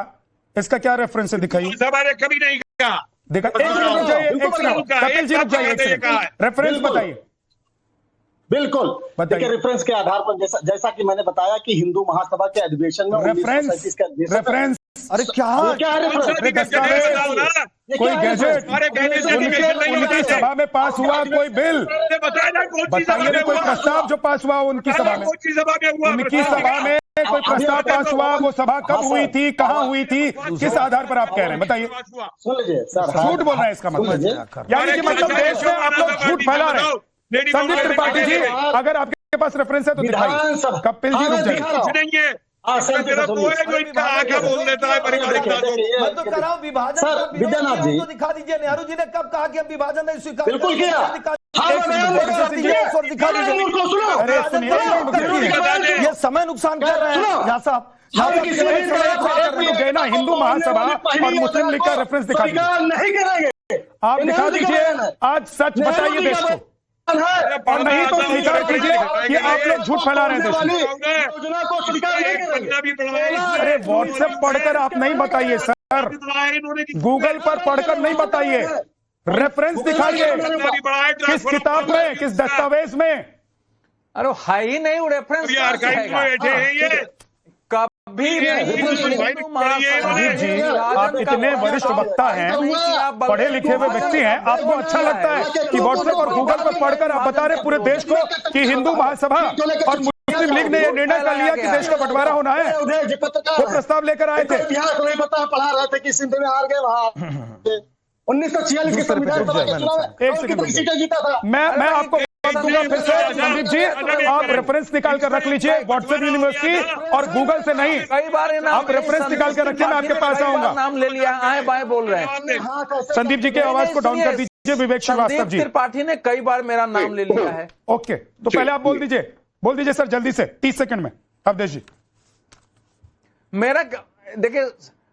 इसका क्या रेफरेंस है? दिखाइए। सभा ने कभी नहीं कहा। देखा, एक सेकंड रुक जाइए, एक सेकंड कपिल जी रुक जाइए, एक सेकंड रेफरेंस बताइए। बिल्कुल देखिए, रेफरेंस के आधार पर जैसा कि मैंने बताया कि हिंदू महासभा के अधिवेशन में रेफरेंस अरे क्या कोई गैजेट उनकी सभा में पास हुआ कोई बिल बताइए, कोई प्रस्ताव जो पास हुआ उनकी सभा में? उनकी सभा में कोई प्रस्ताव पास हुआ? वो सभा कब हुई थी, कहाँ हुई थी, किस आधार पर आप कह रहे हैं? बताइए। सुन लीजिए सर, झूठ बोल रहे हैं इसका मतलब, यानी कि मतलब देश में आप लोग झूठ फैला रहे हैं। संदीप त्रिपाठी जी अगर आपके पास रेफरेंस है तो दिखाइए। कपिल जी रुक जाइए। मैं तो कर रहा हूं विभाजन। विद्यानाथ जी तो दिखा दीजिए, नेहरू जी ने कब कहा कि हम विभाजन नहीं स्वीकार? बिल्कुल किया। दिखा दीजिए। अरे सुनिए, ये समय नुकसान कर रहे हैं झा साहब। ना हिंदू महासभा और मुस्लिम लीग का रेफरेंस दिखा दीजिए। नहीं करेंगे, आप दिखा दीजिए। आज सच बताइए देश को, और नहीं तो स्वीकार कीजिए कि आप लोग झूठ फैला रहे हैं। अरे व्हाट्सएप पढ़कर आप नहीं बताइए सर, गूगल पर पढ़कर नहीं बताइए, रेफरेंस दिखाइए। किस किताब में, किस दस्तावेज में? अरे है ही नहीं वो रेफरेंस। कभी जी आप इतने वरिष्ठ वक्ता हैं, पढ़े लिखे हुए व्यक्ति हैं, आपको अच्छा लगता है कि व्हाट्सएप और गूगल पर पढ़कर आप बता रहे पूरे देश को कि हिंदू महासभा और मुस्लिम लीग ने यह निर्णय कर लिया कि देश का बंटवारा होना है? वो प्रस्ताव लेकर आए थे। इतिहास नहीं पता, पढ़ा रहे थे कि सिंध में हार गए वहां 1946 के संविधान सभा के चुनाव में। एक सेकंड जीता था। मैं आपको दूंगा फिर से। संदीप जी आप रेफरेंस निकाल कर रख लीजिए, व्हाट्सएप यूनिवर्सिटी और गूगल से नहीं। कई बार आप रेफरेंस निकाल कर रखिए, मैं आपके पास आऊंगा। नाम ले लिया, आए बाएं बोल रहे हैं। संदीप जी की आवाज को डाउन कर दीजिए। विवेक श्रीवास्तव जी, त्रिपाठी ने कई बार मेरा नाम ले लिया है। ओके, तो पहले आप बोल दीजिए सर जल्दी से, 30 सेकंड में। अवधेश जी मेरा देखिए,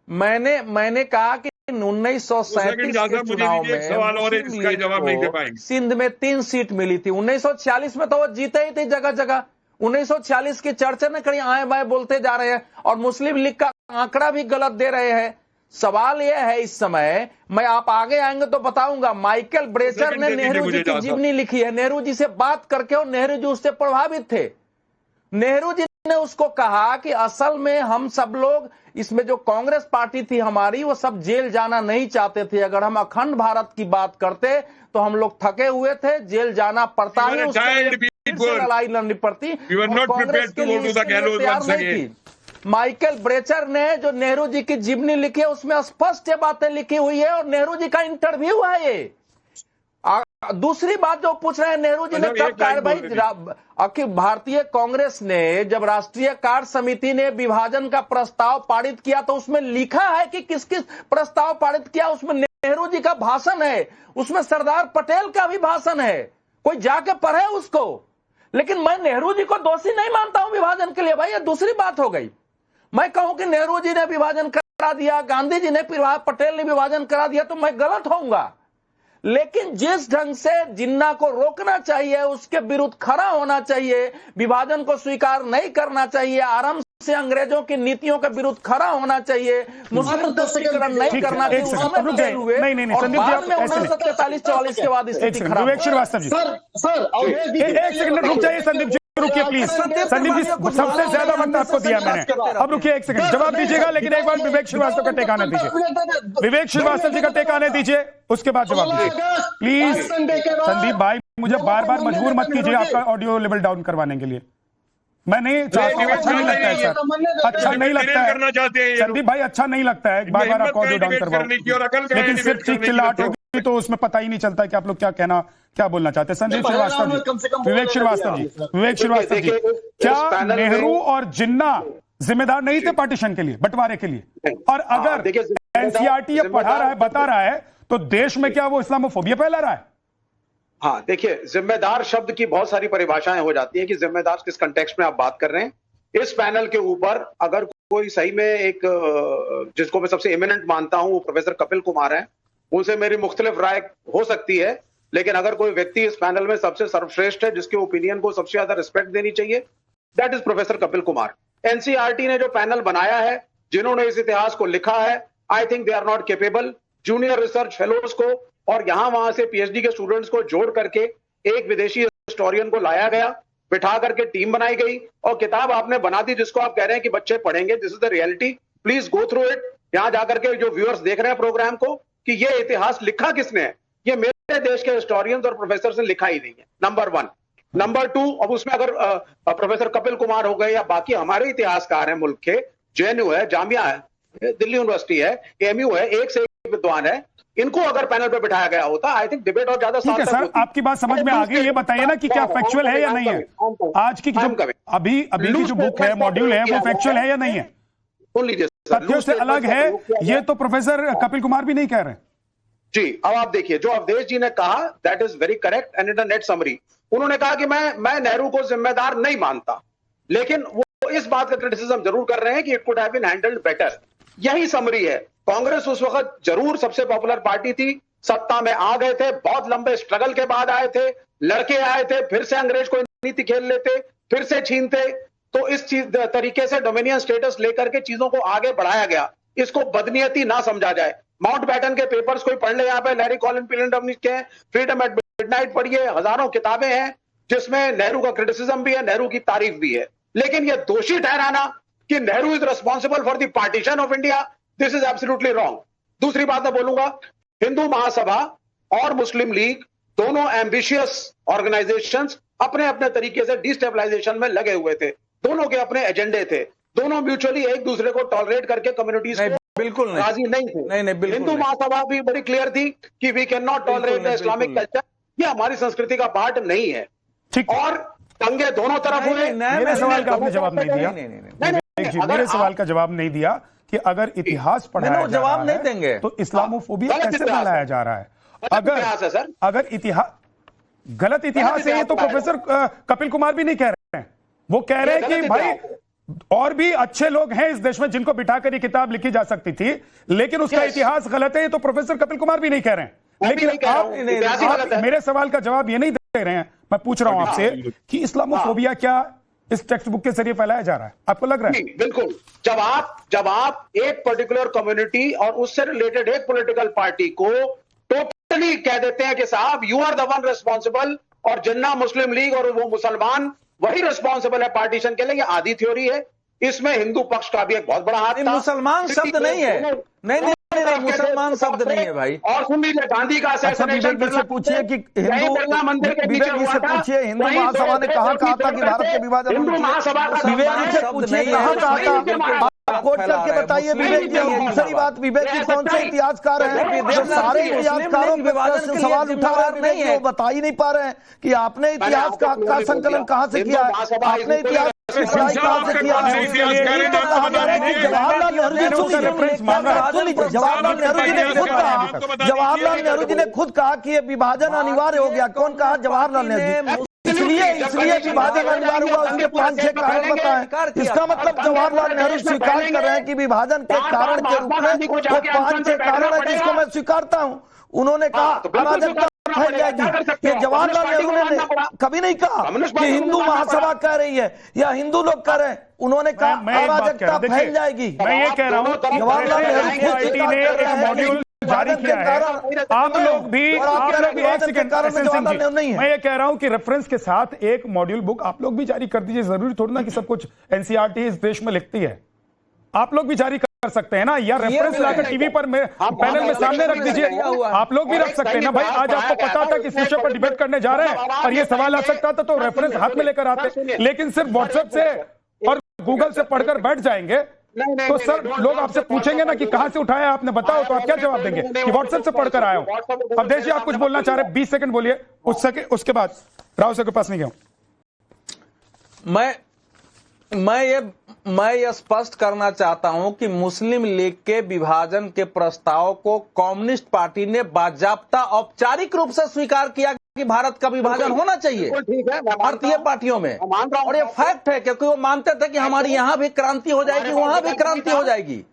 मैंने कहा कि 1937 के चुनाव में सिंध में 3 सीट मिली थी। 1946 में तो वो जीते ही थे जगह जगह। 1946 की चर्चा न कहीं आए बाएं बोलते जा रहे हैं और मुस्लिम लीग का आंकड़ा भी गलत दे रहे हैं। सवाल यह है, इस समय मैं आप आगे आएंगे तो बताऊंगा, माइकल ब्रेचर ने नेहरू जी की जीवनी लिखी है। नेहरू जी से बात करके और नेहरू जी उससे प्रभावित थे। नेहरू जी ने उसको कहा कि असल में हम सब लोग, इसमें जो कांग्रेस पार्टी थी हमारी, वो सब जेल जाना नहीं चाहते थे। अगर हम अखंड भारत की बात करते तो हम लोग थके हुए थे, जेल जाना पड़ता है, लड़ाई लड़नी पड़ती। कांग्रेस के लिए तैयार नहीं थी। माइकल ब्रेचर ने जो नेहरू जी की जीवनी लिखी है उसमें स्पष्ट बातें लिखी हुई है और नेहरू जी का इंटरव्यू है ये। दूसरी बात जो पूछ रहे हैं, नेहरू जी ने कब कहा? भाई अखिल भारतीय कांग्रेस ने जब राष्ट्रीय कार्य समिति ने विभाजन का प्रस्ताव पारित किया तो उसमें लिखा है कि किस किस प्रस्ताव पारित किया। उसमें नेहरू जी का भाषण है, उसमें सरदार पटेल का भी भाषण है। कोई जाके पढ़े उसको। लेकिन मैं नेहरू जी को दोषी नहीं मानता हूं विभाजन के लिए। भाई ये दूसरी बात हो गई। मैं कहूं कि नेहरू जी ने विभाजन करा दिया, गांधी जी ने, पटेल ने विभाजन करा दिया, तो मैं गलत होऊंगा। लेकिन जिस ढंग से जिन्ना को रोकना चाहिए, उसके विरुद्ध खड़ा होना चाहिए, विभाजन को स्वीकार नहीं करना चाहिए, आराम से अंग्रेजों की नीतियों के विरुद्ध खड़ा होना चाहिए, मुस्लिम तुष्टीकरण नहीं करना चाहिए, उसमें फेल हुए। नहीं, और संदीप जी, बाद में 1943-44 के बाद स्थिति खराब। विवेक श्रीवास्तव जी, एक सेकंड रुक जाइए। संदीप जी रुकिए प्लीज। संदीप जी सबसे ज्यादा वक्त आपको दिया मैंने, अब रुकिए एक सेकंड, जवाब दीजिएगा, लेकिन एक बार विवेक श्रीवास्तव का टेक आने दीजिए। विवेक श्रीवास्तव जी का टेक आने दीजिए, उसके बाद जवाब दीजिए प्लीज। संदीप भाई मुझे बार बार मजबूर मत कीजिए आपका ऑडियो लेवल डाउन करवाने के लिए। मैं नहीं चाहता हूँ, अच्छा नहीं लगता है सर, अच्छा नहीं लगता है संदीप भाई, अच्छा नहीं लगता है बार बार आपको ऑडियो डाउन करवाओ, लेकिन सिर्फ चीख चिल्लाहट होगी तो उसमें पता ही नहीं चलता कि आप लोग क्या बोलना चाहते हैं। संदीप श्रीवास्तव जी, विवेक श्रीवास्तव जी, क्या नेहरू और जिन्ना जिम्मेदार नहीं थे पार्टीशन के लिए, बंटवारे के लिए? और अगर एनसीईआरटी ये पढ़ा रहा है, बता रहा है, तो देश में क्या वो इस्लामोफोबिया फैला रहा है? हाँ देखिए, जिम्मेदार शब्द की बहुत सारी परिभाषाएं हो जाती हैं कि जिम्मेदार किस कंटेक्स्ट में आप बात कर रहे हैं। इस पैनल के ऊपर अगर कोई सही में एक, जिसको मैं सबसे इमिनेंट मानता हूं, वो प्रोफेसर कपिल कुमार हैं, उनसे मेरी मुख्तलिफ राय हो सकती है, लेकिन अगर कोई व्यक्ति इस पैनल में सबसे सर्वश्रेष्ठ है, जिसके ओपिनियन को सबसे ज्यादा रिस्पेक्ट देनी चाहिए, that is professor Kapil Kumar. NCERT ने जो पैनल बनाया है, जिन्होंने इस इतिहास को लिखा है, I think they are not capable. Junior research fellows को और यहां वहां से पीएचडी के स्टूडेंट्स को जोड़ करके एक विदेशी हिस्टोरियन को लाया गया, बिठा करके टीम बनाई गई और किताब आपने बना दी, जिसको आप कह रहे हैं कि बच्चे पढ़ेंगे। This is the reality, please go through it. यहां जाकर के जो व्यूअर्स देख रहे हैं प्रोग्राम को, कि ये इतिहास लिखा किसने है, ये मेरे देश के हिस्टोरियंस और प्रोफेसर ने लिखा ही नहीं है, नंबर 1। नंबर 2, अब उसमें अगर प्रोफेसर कपिल कुमार हो गए या बाकी हमारे इतिहासकार हैं मुल्क के, जेएनयू है, जामिया है, दिल्ली यूनिवर्सिटी है, एएमयू है, एक से एक विद्वान है, इनको अगर पैनल पे बिठाया गया होता, आई थिंक डिबेट और ज्यादा ठीक है सर, आपकी बात समझ में आ गई। ये बताइए ना कि क्या फैक्चुअल है या नहीं है? आज की जो अभी की जो बुक है, मॉड्यूल है, वो फैक्चुअल है या नहीं है? तथ्यों से अलग है, ये तो प्रोफेसर कपिल कुमार भी नहीं कह रहे जी। अब आप देखिए, जो अवधेश जी ने कहा, that is very correct and in a net summary. उन्होंने कहा कि मैं नेहरू को जिम्मेदार नहीं मानता, लेकिन वो इस बात का क्रिटिसिज्म जरूर कर रहे हैं कि it could have been handled better. यही समरी है। कांग्रेस उस वक्त जरूर सबसे पॉपुलर पार्टी थी, सत्ता में आ गए थे, बहुत लंबे स्ट्रगल के बाद आए थे, लड़के आए थे, फिर से अंग्रेज को नीति खेल लेते, फिर से छीनते, तो इस चीज तरीके से डोमिनियन स्टेटस लेकर के चीजों को आगे बढ़ाया गया। इसको बदनीयती ना समझा जाए। माउंट बैटन के पेपर्स कोई पढ़ ले, यहाँ पे लैरी कॉलिन पिलेंडम के फ्रीडम एट मिडनाइट पढ़िए, हजारों किताबें हैं जिसमें नेहरू का क्रिटिसिज्म भी है, नेहरू की तारीफ भी है। लेकिन यह दोषी ठहराना कि Nehru is responsible for the partition of India, this is absolutely wrong. दूसरी बात मैं बोलूंगा, हिंदू महासभा और मुस्लिम लीग दोनों एम्बिशियस ऑर्गेनाइजेशंस अपने अपने तरीके से डिस्टेबलाइजेशन में लगे हुए थे, दोनों के अपने एजेंडे थे, दोनों म्यूचुअली एक दूसरे को टॉलरेट करके कम्युनिटीज को बिल्कुल राजी नहीं थे। हिंदू महासभा भी बड़ी क्लियर थी कि we can not tolerate the Islamic culture, ये हमारी संस्कृति का पार्ट नहीं है। और दंगे दोनों तरफ हुए। मेरे सवाल का आपने जवाब नहीं दिया, मेरे सवाल का जवाब नहीं दिया कि अगर इतिहास पढ़ाया जवाब नहीं देंगे तो इस्लामोफोबिया कैसे फैलाया जा रहा है? अगर इतिहास गलत इतिहास है, ये तो प्रोफेसर कपिल कुमार भी नहीं कह रहे हैं। वो कह रहे हैं कि भाई और भी अच्छे लोग हैं इस देश में जिनको बिठाकर ये किताब लिखी जा सकती थी, लेकिन उसका इतिहास गलत है, ये तो प्रोफेसर कपिल कुमार भी नहीं कह रहे हैं। लेकिन आप मेरे सवाल का जवाब ये नहीं दे रहे हैं। मैं पूछ रहा हूं आपसे कि इस्लामोफोबिया क्या इस टेक्स्ट बुक के जरिए फैलाया जा रहा है? आपको लग रहा है? बिल्कुल। जब आप एक पर्टिकुलर कम्युनिटी और उससे रिलेटेड एक पॉलिटिकल पार्टी को टोटली कह देते हैं कि साहब you are the one responsible, और जिन्ना मुस्लिम लीग और वो मुसलमान वही रिस्पॉन्सिबल है पार्टीशन के लिए, ये आधी थ्योरी है। इसमें हिंदू पक्ष का भी एक बहुत बड़ा हाथ था। मुसलमान शब्द नहीं है, नहीं मुसलमान शब्द नहीं है भाई। और सुन लीजिए, गांधी का विवेक से पूछिए कि हिंदू मंदिर के विवेक जी से पूछिए, हिंदू महासभा ने कहा था कि भारत के विभाजन, हिंदू महासभा विवेक जी से पूछिए कहा था, कोट करके बताइए विवेक जी। और दूसरी बात, विवेक जी कौन से इतिहासकार हैं जो सारे इतिहासकारों पे सवाल उठा रहे हैं, वो बता ही नहीं पा रहे हैं कि आपने इतिहास का संकलन कहां से किया है, आपने इतिहास की पढ़ाई कहां से किया है। जवाहरलाल नेहरू जी ने खुद कहा कि ये विभाजन अनिवार्य हो गया। कौन कहा? जवाहरलाल नेहरू जी। इसलिए इसलिए विभाजन अनिवार्य हुआ, उसके 5-6 कारण बताएं। इसका मतलब जवाहरलाल नेहरू स्वीकार कर रहे हैं कि विभाजन के कारण के रूप में वो 5-6 कारण है, जिसको मैं स्वीकारता हूं। उन्होंने कहा अराजकता फैल जाएगी, ये जवाहरलाल नेहरू ने कभी नहीं कहा कि हिंदू महासभा कह रही है या हिंदू लोग कह रहे हैं। उन्होंने कहा अराजकता फैल जाएगी। मैं ये कह रहा हूं, जवाहरलाल नेहरू एनसीईआरटी ने एक मॉड्यूल जारी किया है। आप लोग भी एक सेकंड, मैं ये कह रहा हूं कि रेफरेंस के साथ एक मॉड्यूल बुक आप लोग भी जारी कर दीजिए। जरूरी थोड़ी ना कि सब कुछ एनसीईआरटी इस देश में लिखती है, आप लोग भी जारी कर सकते हैं ना, या रेफरेंस लाकर टीवी पर पैनल में सामने रख दीजिए। आप लोग भी रख सकते हैं ना भाई। आज आपको पता था कि इस विषय पर डिबेट करने जा रहे हैं और ये सवाल आ सकता था, तो रेफरेंस हाथ में लेकर आते, लेकिन सिर्फ व्हाट्सएप से और गूगल से पढ़कर बैठ जाएंगे तो सर लोग आपसे पूछेंगे ना कि कहां से उठाया आपने, बताओ, तो आप क्या जवाब देंगे कि व्हाट्सएप से पढ़कर आया हूं। अब देखिए, आप कुछ बोलना चाह रहे हैं, 20 सेकंड बोलिए, उसके बाद राव साहब के पास नहीं गया। मैं ये स्पष्ट करना चाहता हूं कि मुस्लिम लीग के विभाजन के प्रस्ताव को कम्युनिस्ट पार्टी ने बाजाप्ता औपचारिक रूप से स्वीकार किया कि भारत का विभाजन होना चाहिए भारतीय पार्टियों में, और ये फैक्ट है, क्योंकि वो मानते थे कि हमारी यहां भी क्रांति हो जाएगी, वहां भी क्रांति हो जाएगी।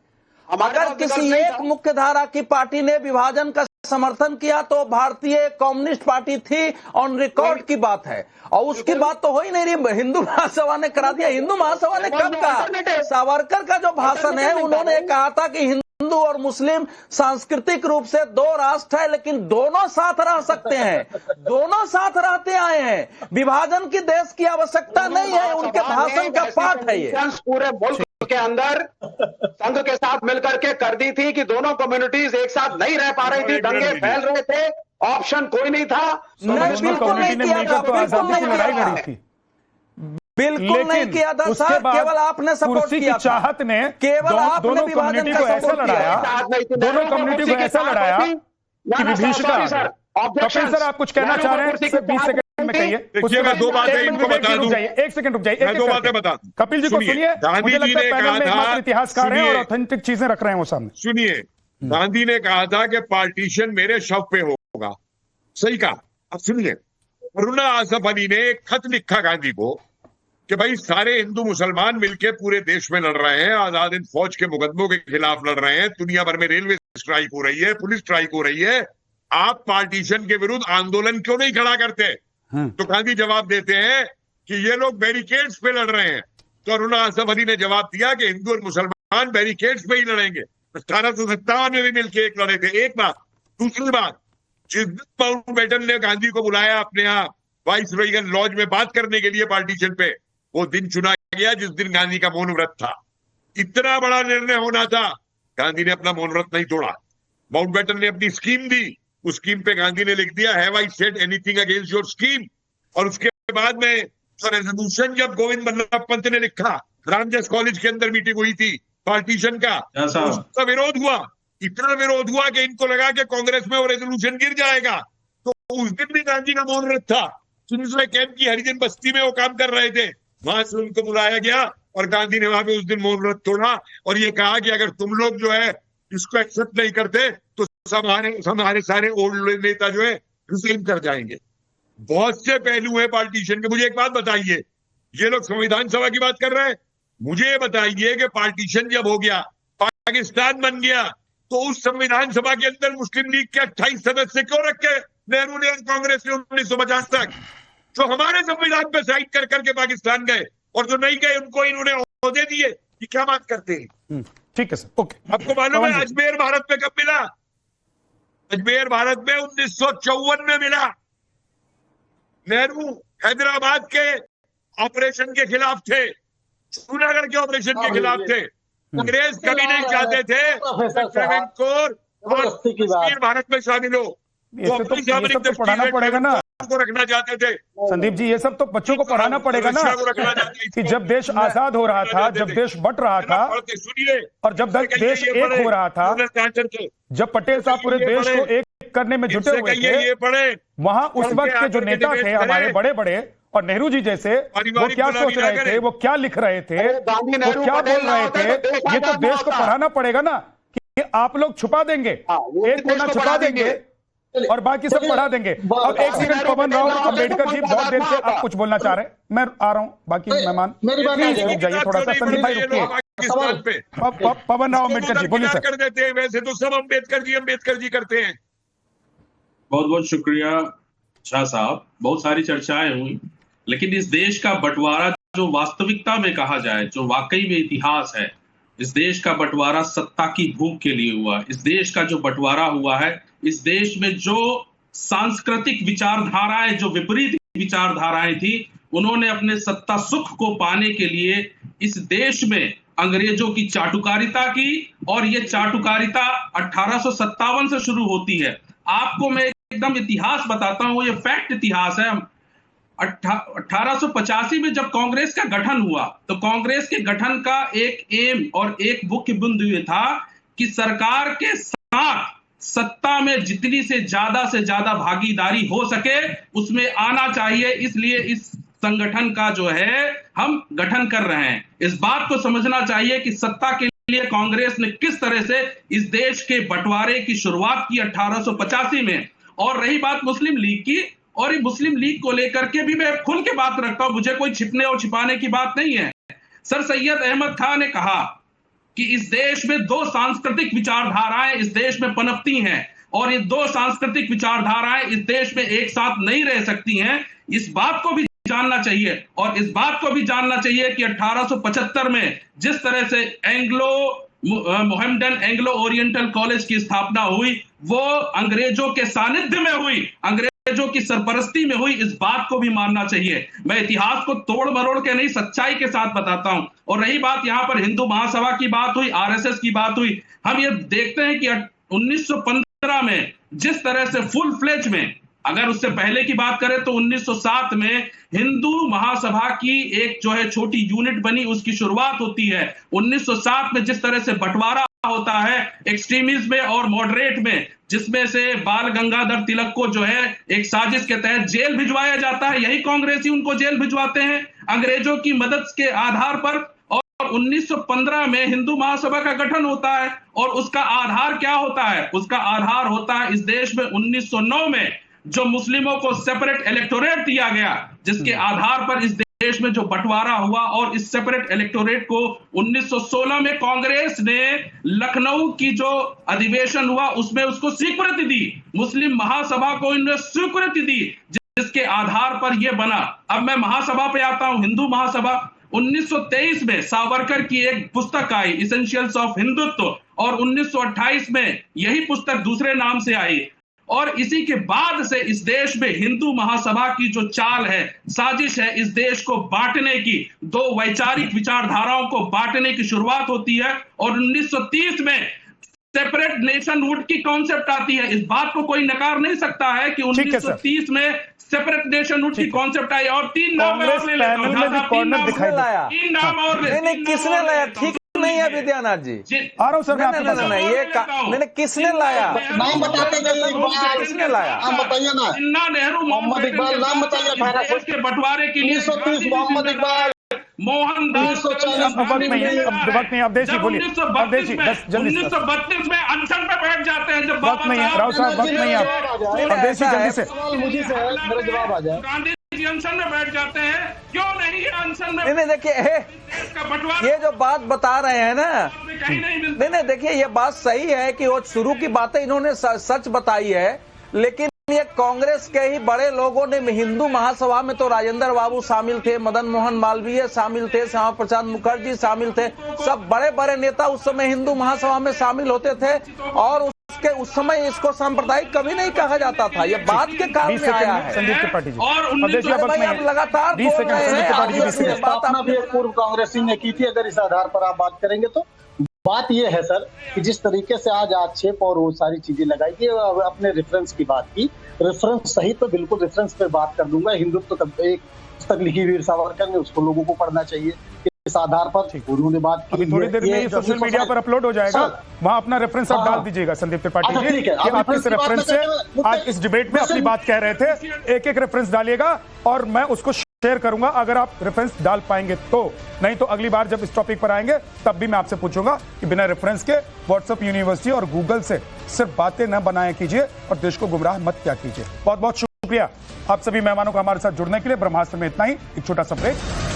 अगर किसी एक मुख्य धारा की पार्टी ने विभाजन का समर्थन किया तो भारतीय कम्युनिस्ट पार्टी थी, ऑन रिकॉर्ड की बात है, और उसकी बात तो हो ही नहीं रही। हिंदू महासभा ने करा दिया। हिंदू महासभा ने कब कहा? सावरकर का जो भाषण है, उन्होंने कहा था कि हिंदू और मुस्लिम सांस्कृतिक रूप से दो राष्ट्र है, लेकिन दोनों साथ रह सकते हैं, दोनों साथ रहते आए हैं, विभाजन की देश की आवश्यकता नहीं है। उनके भाषण का पाठ है ये। पूरे मुल्क के अंदर संघ के साथ मिलकर के कर दी थी कि दोनों कम्युनिटीज एक साथ नहीं रह पा रही थी, दंगे फैल रहे थे, ऑप्शन कोई नहीं था। बिल्कुल नहीं किया था, बिल्कुल नहीं किया था सर, केवल आपने सपोर्ट किया था। चाहत ने केवल आपने दोनों कम्युनिटी को ऐसा लड़ाया, दोनों कम्युनिटी को ऐसा लड़ाया कि विभीषिका। कपिल सर, आप कुछ कहना चाह रहे हैं? सिर्फ 20 सेकंड में कहिए। उसके बाद 2 बातें इनको बता दूं। एक सेकंड रुक जाइए, 2 बातें बता दूं। कपिल जी को सुनिए, मुझे लगता है पैनल में एकमात्र इतिहासकार हैं और ऑथेंटिक चीजें रख रहे हैं वो सामने। सुनिए, गांधी ने कहा था कि पार्टीशन मेरे शव पे होगा, सही कहा। अब सुनिए, अरुणा आसफ अली ने एक खत लिखा गांधी को कि भाई सारे हिंदू मुसलमान मिलके पूरे देश में लड़ रहे हैं, आजाद हिंद फौज के मुकदमों के खिलाफ लड़ रहे हैं, दुनिया भर में रेलवे स्ट्राइक हो रही है, पुलिस स्ट्राइक हो रही है, आप पार्टीशन के विरुद्ध आंदोलन क्यों नहीं खड़ा करते? तो गांधी जवाब देते हैं कि ये लोग बैरिकेड्स पे लड़ रहे हैं। तो अरुणा आसफ अली ने जवाब दिया कि हिंदू और मुसलमान बैरिकेड्स पे ही लड़ेंगे। 1857 में भी मिलकर एक लड़े थे। एक बात। दूसरी बात, जिस दिन माउंटबेटन ने गांधी को बुलाया अपने यहाँ वाइस रेगन लॉज में बात करने के लिए पार्टीशन पे, वो दिन चुना गया जिस दिन गांधी का मौन व्रत था। इतना बड़ा निर्णय होना था, गांधी ने अपना मौन व्रत नहीं तोड़ा। माउंटबेटन ने अपनी स्कीम दी, उस स्कीम पे गांधी ने लिख दिया, have I said anything against your scheme. और उसके बाद में रेजोल्यूशन जब गोविंद बल्लभ पंत ने लिखा, रामजस कॉलेज के अंदर मीटिंग हुई थी पार्टीशन का, उसका विरोध हुआ। इतना विरोध हुआ कि इनको लगा कि कांग्रेस में वो रेजोल्यूशन गिर जाएगा। तो उस दिन भी गांधी का मौन व्रत था। सुनिश्चित कैंप की हरिजन बस्ती में वो काम कर रहे थे, वहां से उनको बुलाया गया और गांधी ने वहां पे उस दिन मौन व्रत तोड़ा और ये कहा कि अगर तुम लोग जो है इसको एक्सेप्ट नहीं करते तो हमारे सारे ओल्ड नेता जो है रिजाइन कर जाएंगे। बहुत से पहलू है पार्टीशन के। मुझे एक बात बताइए, ये लोग संविधान सभा की बात कर रहे हैं, मुझे ये बताइए कि पार्टीशन जब हो गया, पाकिस्तान बन गया, तो उस संविधान सभा के अंदर मुस्लिम लीग के 28 सदस्य क्यों रखे नेहरू ने और कांग्रेस ने 1950 तक? जो हमारे संविधान पे साइन कर करके पाकिस्तान गए और जो नहीं गए उनको इन्होंने ओहदे दिए। ये क्या बात करते हैं? ठीक है सर, ओके। आपको मालूम है अजमेर भारत में कब मिला? अजमेर भारत में 1954 में मिला। नेहरू हैदराबाद के ऑपरेशन के खिलाफ थे, जूनागढ़ के ऑपरेशन के खिलाफ थे। अंग्रेज कभी नहीं चाहते थे कश्मीर भारत में शामिल हो। ये सब तो पढ़ाना पड़ेगा ना, को रखना चाहते थे। संदीप जी, ये सब तो बच्चों को पढ़ाना पड़ेगा ना कि जब देश आजाद हो रहा था, जब देश बट रहा था और जब देश एक हो रहा था, जब पटेल साहब पूरे देश को एक करने में जुटे हुए थे, वहां उस वक्त के जो नेता थे हमारे बड़े बड़े और नेहरू जी जैसे, वो क्या सोच रहे थे, वो क्या लिख रहे थे, वो क्या बोल रहे थे, ये तो देश को पढ़ाना पड़ेगा ना कि आप लोग छुपा देंगे, एक कोना छुपा देंगे और बाकी सब बढ़ा देंगे। अब एक सेकंड पवन राव अंबेडकर जी, बहुत देर से आप कुछ बोलना चाह रहे हैं, मैं आ रहा हूं। बाकी मेहमान प्लीज रुक जाइए थोड़ा सा। संदीप भाई रुकिए। पवन राव अंबेडकर जी बोलिए सर। कर देते हैं, वैसे तो सब अंबेडकर जी करते हैं। बहुत बहुत शुक्रिया शाह साहब, बहुत सारी चर्चाएं हुई, लेकिन इस देश का बंटवारा जो वास्तविकता में कहा जाए, जो वाकई में इतिहास है, इस देश का बंटवारा सत्ता की भूख के लिए हुआ। इस देश का जो बंटवारा हुआ है, इस देश में जो सांस्कृतिक विचारधाराएं, जो विपरीत विचारधाराएं थी, उन्होंने अपने सत्ता सुख को पाने के लिए इस देश में अंग्रेजों की चाटुकारिता की, और ये चाटुकारिता 1857 से शुरू होती है। आपको मैं एकदम इतिहास बताता हूं, ये फैक्ट इतिहास है। 1885 में जब कांग्रेस का गठन हुआ, तो कांग्रेस के गठन का एक एम और एक मुख्य बिंदु ये था कि सरकार के साथ सत्ता में जितनी से ज्यादा भागीदारी हो सके उसमें आना चाहिए। इसलिए इस संगठन का जो है हम गठन कर रहे हैं। इस बात को समझना चाहिए कि सत्ता के लिए कांग्रेस ने किस तरह से इस देश के बंटवारे की शुरुआत की 1885 में। और रही बात मुस्लिम लीग की, और ये मुस्लिम लीग को लेकर के भी मैं खुल के बात रखता हूं, मुझे कोई छिपने और छिपाने की बात नहीं है। सर सैयद अहमद खान ने कहा कि इस देश में दो सांस्कृतिक विचारधाराएं इस देश में पनपती हैं, और ये दो सांस्कृतिक विचारधाराएं इस देश में एक साथ नहीं रह सकती हैं। इस बात को भी जानना चाहिए, और इस बात को भी जानना चाहिए कि 1875 में जिस तरह से मोहम्मडन एंग्लो ओरिएंटल कॉलेज की स्थापना हुई, वो अंग्रेजों के सानिध्य में हुई, अंग्रेजों की सरपरस्ती में हुई। इस बात को भी मानना चाहिए। मैं इतिहास को तोड़ मरोड़ के नहीं, सच्चाई के साथ बताता हूं। और रही बात यहां पर हिंदू महासभा की बात हुई, आरएसएस की बात हुई, हम ये देखते हैं कि 1915 में जिस तरह से फुल फ्लेज में, अगर उससे पहले की बात करें तो 1907 में हिंदू महासभा की एक जो है छोटी यूनिट बनी, उसकी शुरुआत होती है। 1907 में जिस तरह से बंटवारा होता है एक्सट्रीमिज्म में और मॉडरेट में, जिसमें से बाल गंगाधर तिलक को जो है एक साजिश के तहत जेल भिजवाया जाता है, यही कांग्रेसी उनको जेल भिजवाते हैं अंग्रेजों की मदद के आधार पर। और 1915 में हिंदू महासभा का गठन होता है, और उसका आधार क्या होता है? उसका आधार होता है इस देश में 1909 में जो मुस्लिमों को सेपरेट इलेक्टोरेट दिया गया, जिसके आधार पर इस देश में जो बंटवारा हुआ। और इस सेपरेट इलेक्टोरेट को 1916 में कांग्रेस ने लखनऊ की जो अधिवेशन हुआ उसमें उसको स्वीकृति दी, मुस्लिम महासभा को इन्होंने स्वीकृति दी, जिसके आधार पर यह बना। अब मैं महासभा पे आता हूं, हिंदू महासभा। 1923 में सावरकर की एक पुस्तक आई, इसेंशियल्स ऑफ हिंदुत्व, और 1928 में यही पुस्तक दूसरे नाम से आई। और इसी के बाद से इस देश में हिंदू महासभा की जो चाल है, साजिश है, इस देश को बांटने की, दो वैचारिक विचारधाराओं को बांटने की शुरुआत होती है। और 1930 में सेपरेट नेशनहुड की कॉन्सेप्ट आती है। इस बात को कोई नकार नहीं सकता है कि 1930 में सेपरेट नेशनहुड की कॉन्सेप्ट आई। और तीन नाम और ले लेता हूं, तीन नाम और किसने लाया? ठीक नहीं है विद्यानाथ जी, आ रहा हूं सर। नहीं, किसने लाया? नाम बताते जाइए, किसने लाया? नाम बताइए ना। जिन्ना नेहरू मोहम्मद इकबाल, नाम बताइए। 1800 के बंटवारे के लिए 1930 मोहम्मद इकबाल, मोहनदास। वक्त नहीं, अब देसी बोलिए, अब देसी जल्दी। 1932 में अनशन पे बैठ जाते हैं जब वक्त नहीं है राव साहब, वक्त नहीं है, अब देसी जल्दी से। मुझे से है, मेरा जवाब आ जाए। गांधी जी अनशन में बैठ जाते हैं, क्यों नहीं है अनशन में? नहीं देखिए, ये जो बात बता रहे हैं ना, नहीं देखिए, ये बात सही है कि वो शुरू की बातें इन्होंने सच बताई है, लेकिन ये कांग्रेस के ही बड़े लोगों ने हिंदू महासभा में तो राजेंद्र बाबू शामिल थे, मदन मोहन मालवीय शामिल थे, श्यामा प्रसाद मुखर्जी शामिल थे, सब बड़े बड़े नेता उस समय हिंदू महासभा में शामिल होते थे। और उस समय इसको सांप्रदायिक कभी नहीं कहा जाता था, ये बात के कारण में आया है। संदीप त्रिपाठी जी, और लगातार स्थापना भी एक पूर्व कांग्रेसी ने की थी। अगर इस आधार पर आप बात करेंगे तो बात यह है सर कि जिस तरीके से आज आक्षेप और वो सारी चीजें लगाई गई, अपने रेफरेंस की बात की, रेफरेंस सही तो बिल्कुल रेफरेंस पे बात कर दूंगा। हिंदुत्व तो एक पुस्तक लिखी वीर सावरकर ने, उसको लोगों को पढ़ना चाहिए। इस आधार पर उन्होंने बात की। अभी थोड़ी देर में सोशल मीडिया पर अपलोड हो जाएगा, वहां अपना रेफरेंस आप डाल दीजिएगा संदीप त्रिपाठी जी, कि आप किस रेफरेंस से आज इस डिबेट में अपनी बात कह रहे थे, एक एक रेफरेंस डालिएगा और मैं उसको शेयर करूंगा अगर आप रेफरेंस डाल पाएंगे तो, नहीं तो अगली बार जब इस टॉपिक पर आएंगे तब भी मैं आपसे पूछूंगा कि बिना रेफरेंस के व्हाट्सएप यूनिवर्सिटी और गूगल से सिर्फ बातें न बनाया कीजिए और देश को गुमराह मत किया कीजिए। बहुत बहुत शुक्रिया आप सभी मेहमानों का हमारे साथ जुड़ने के लिए। ब्रह्मास्त्र में इतना ही, एक छोटा सा ब्रेक।